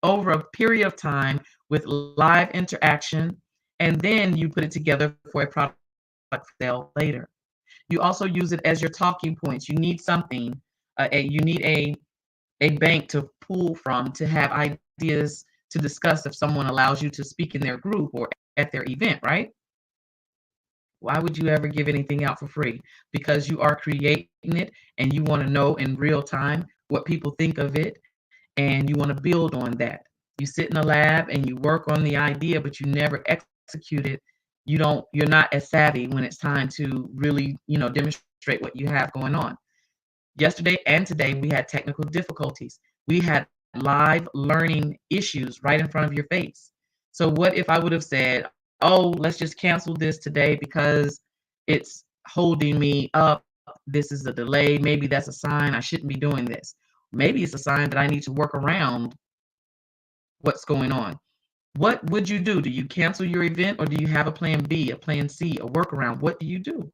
over a period of time with live interaction, and then you put it together for a product sale later. You also use it as your talking points. You need something, you need a bank to pull from, to have ideas to discuss if someone allows you to speak in their group or at their event, right? Why would you ever give anything out for free? Because you are creating it and you want to know in real time what people think of it, and you want to build on that. You sit in a lab and you work on the idea, but you never execute it. You're not as savvy when it's time to really, demonstrate what you have going on. Yesterday and today, we had technical difficulties. We had live learning issues right in front of your face. So, what if I would have said, oh, let's just cancel this today because it's holding me up? This is a delay. Maybe that's a sign I shouldn't be doing this. Maybe it's a sign that I need to work around what's going on. What would you do? Do you cancel your event, or do you have a plan B, a plan C, a workaround? What do you do?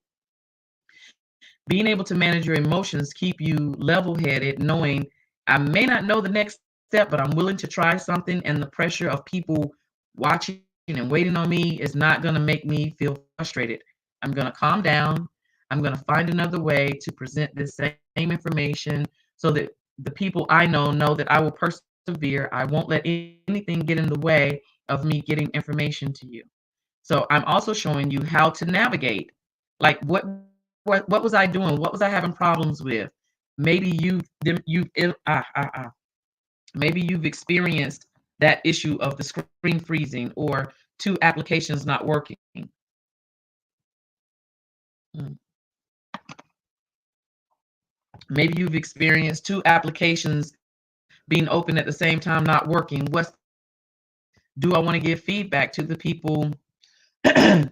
Being able to manage your emotions keep you level-headed, knowing I may not know the next step, but I'm willing to try something, and the pressure of people watching and waiting on me is not going to make me feel frustrated. I'm going to calm down. I'm going to find another way to present this same information so that the people I know that I will persevere. I won't let anything get in the way of me getting information to you. So I'm also showing you how to navigate. Like what was I doing? What was I having problems with? Maybe maybe you've experienced that issue of the screen freezing or two applications not working. Maybe you've experienced two applications being open at the same time not working. Do I want to give feedback to the people who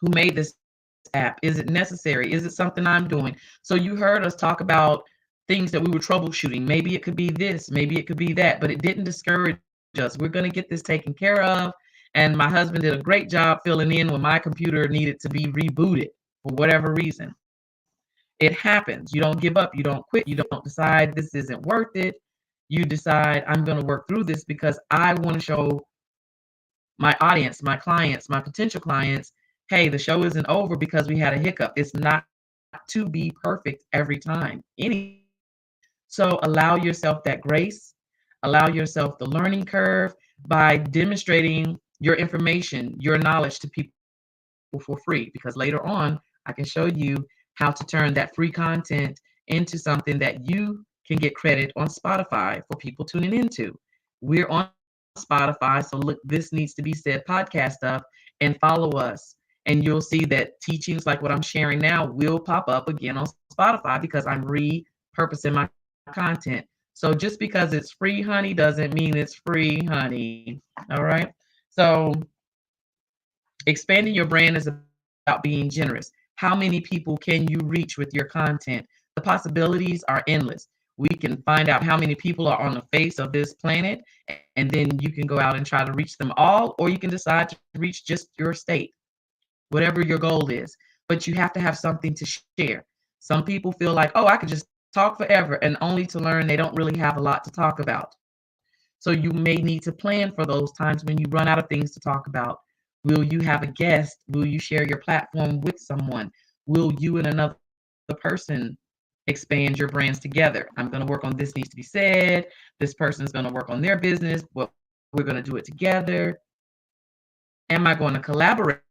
made this app? Is it necessary? Is it something I'm doing? So you heard us talk about things that we were troubleshooting. Maybe it could be this, maybe it could be that, but it didn't discourage us. We're going to get this taken care of. And my husband did a great job filling in when my computer needed to be rebooted for whatever reason. It happens. You don't give up. You don't quit. You don't decide this isn't worth it. You decide I'm going to work through this because I want to show my audience, my clients, my potential clients, hey, the show isn't over because we had a hiccup. It's not to be perfect every time. So allow yourself that grace, allow yourself the learning curve by demonstrating your information, your knowledge to people for free, because later on, I can show you how to turn that free content into something that you can get credit on Spotify for people tuning into. We're on Spotify, so look, this needs to be said podcast stuff, and follow us. And you'll see that teachings like what I'm sharing now will pop up again on Spotify because I'm repurposing my content. So just because it's free, honey, doesn't mean it's free, honey. All right. So expanding your brand is about being generous. How many people can you reach with your content? The possibilities are endless. We can find out how many people are on the face of this planet, and then you can go out and try to reach them all, or you can decide to reach just your state, whatever your goal is. But you have to have something to share. Some people feel like, oh, I could just talk forever, and only to learn they don't really have a lot to talk about. So you may need to plan for those times when you run out of things to talk about. Will you have a guest? Will you share your platform with someone? Will you and another person expand your brands together? I'm going to work on this needs to be said. This person is going to work on their business. Well, we're going to do it together. Am I going to collaborate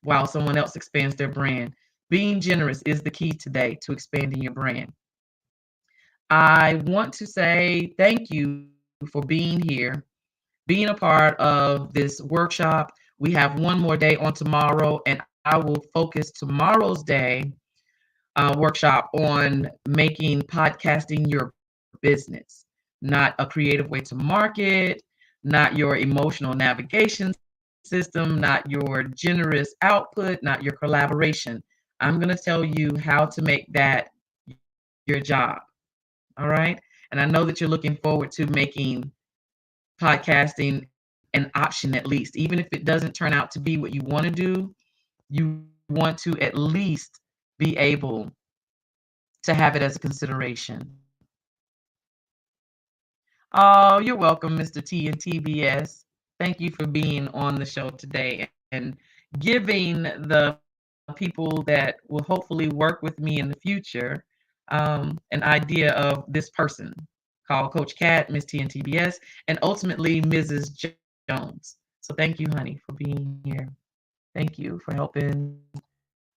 while someone else expands their brand? Being generous is the key today to expanding your brand. I want to say thank you for being here, being a part of this workshop. We have one more day on tomorrow, and I will focus tomorrow's day workshop on making podcasting your business, not a creative way to market, not your emotional navigation system, not your generous output, not your collaboration. I'm going to tell you how to make that your job. All right. And I know that you're looking forward to making podcasting an option, at least, even if it doesn't turn out to be what you want to do. You want to at least be able to have it as a consideration. Oh, you're welcome, Mr. T and TBS. Thank you for being on the show today and giving the people that will hopefully work with me in the future an idea of this person called Coach Cat, Miss T and TBS, and ultimately Mrs. Jones. So thank you, honey, for being here. Thank you for helping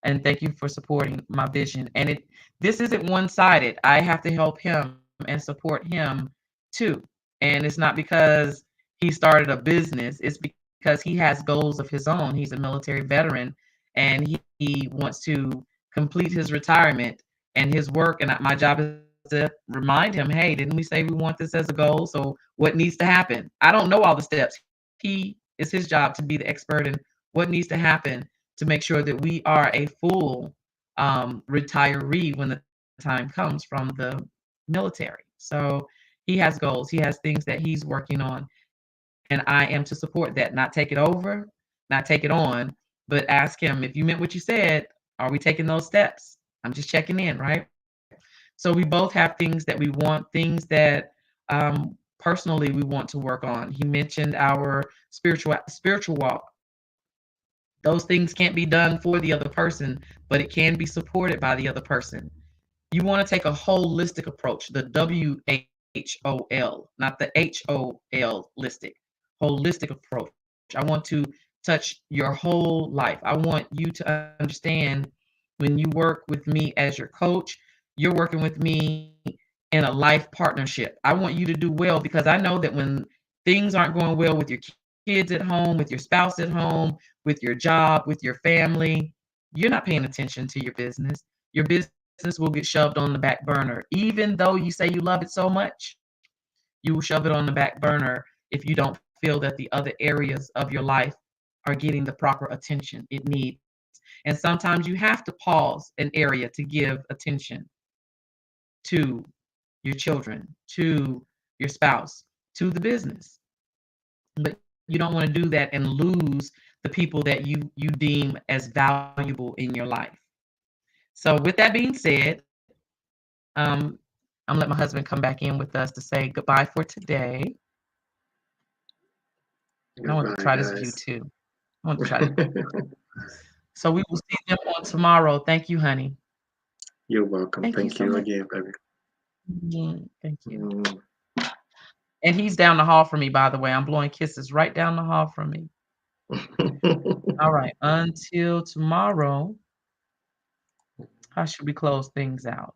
and thank you for supporting my vision. And this isn't one-sided. I have to help him and support him too. And it's not because he started a business, it's because he has goals of his own. He's a military veteran, and he wants to complete his retirement and his work. And my job is to remind him, hey, didn't we say we want this as a goal? So what needs to happen? I don't know all the steps. It's his job to be the expert in what needs to happen to make sure that we are a full retiree when the time comes from the military. So he has goals. He has things that he's working on. And I am to support that, not take it over, not take it on, but ask him, if you meant what you said, are we taking those steps? I'm just checking in, right? So we both have things that we want, things that personally we want to work on. He mentioned our spiritual walk. Those things can't be done for the other person, but it can be supported by the other person. You want to take a holistic approach, the WHOL, not the HOL listic, holistic approach. I want to touch your whole life. I want you to understand when you work with me as your coach, you're working with me in a life partnership. I want you to do well because I know that when things aren't going well with your kids at home, with your spouse at home, with your job, with your family, you're not paying attention to your business. Your business will get shoved on the back burner. Even though you say you love it so much, you will shove it on the back burner if you don't feel that the other areas of your life are getting the proper attention it needs. And sometimes you have to pause an area to give attention to your children, to your spouse, to the business. But you don't want to do that and lose the people that you deem as valuable in your life. So with that being said, I'm gonna let my husband come back in with us to say goodbye for today. I want to try this view too. I want to try it. So we will see them on tomorrow. Thank you, honey. You're welcome. Thank so you much. again, baby. Thank you. And he's down the hall from me, by the way. I'm blowing kisses right down the hall from me. All right. Until tomorrow, how should we close things out?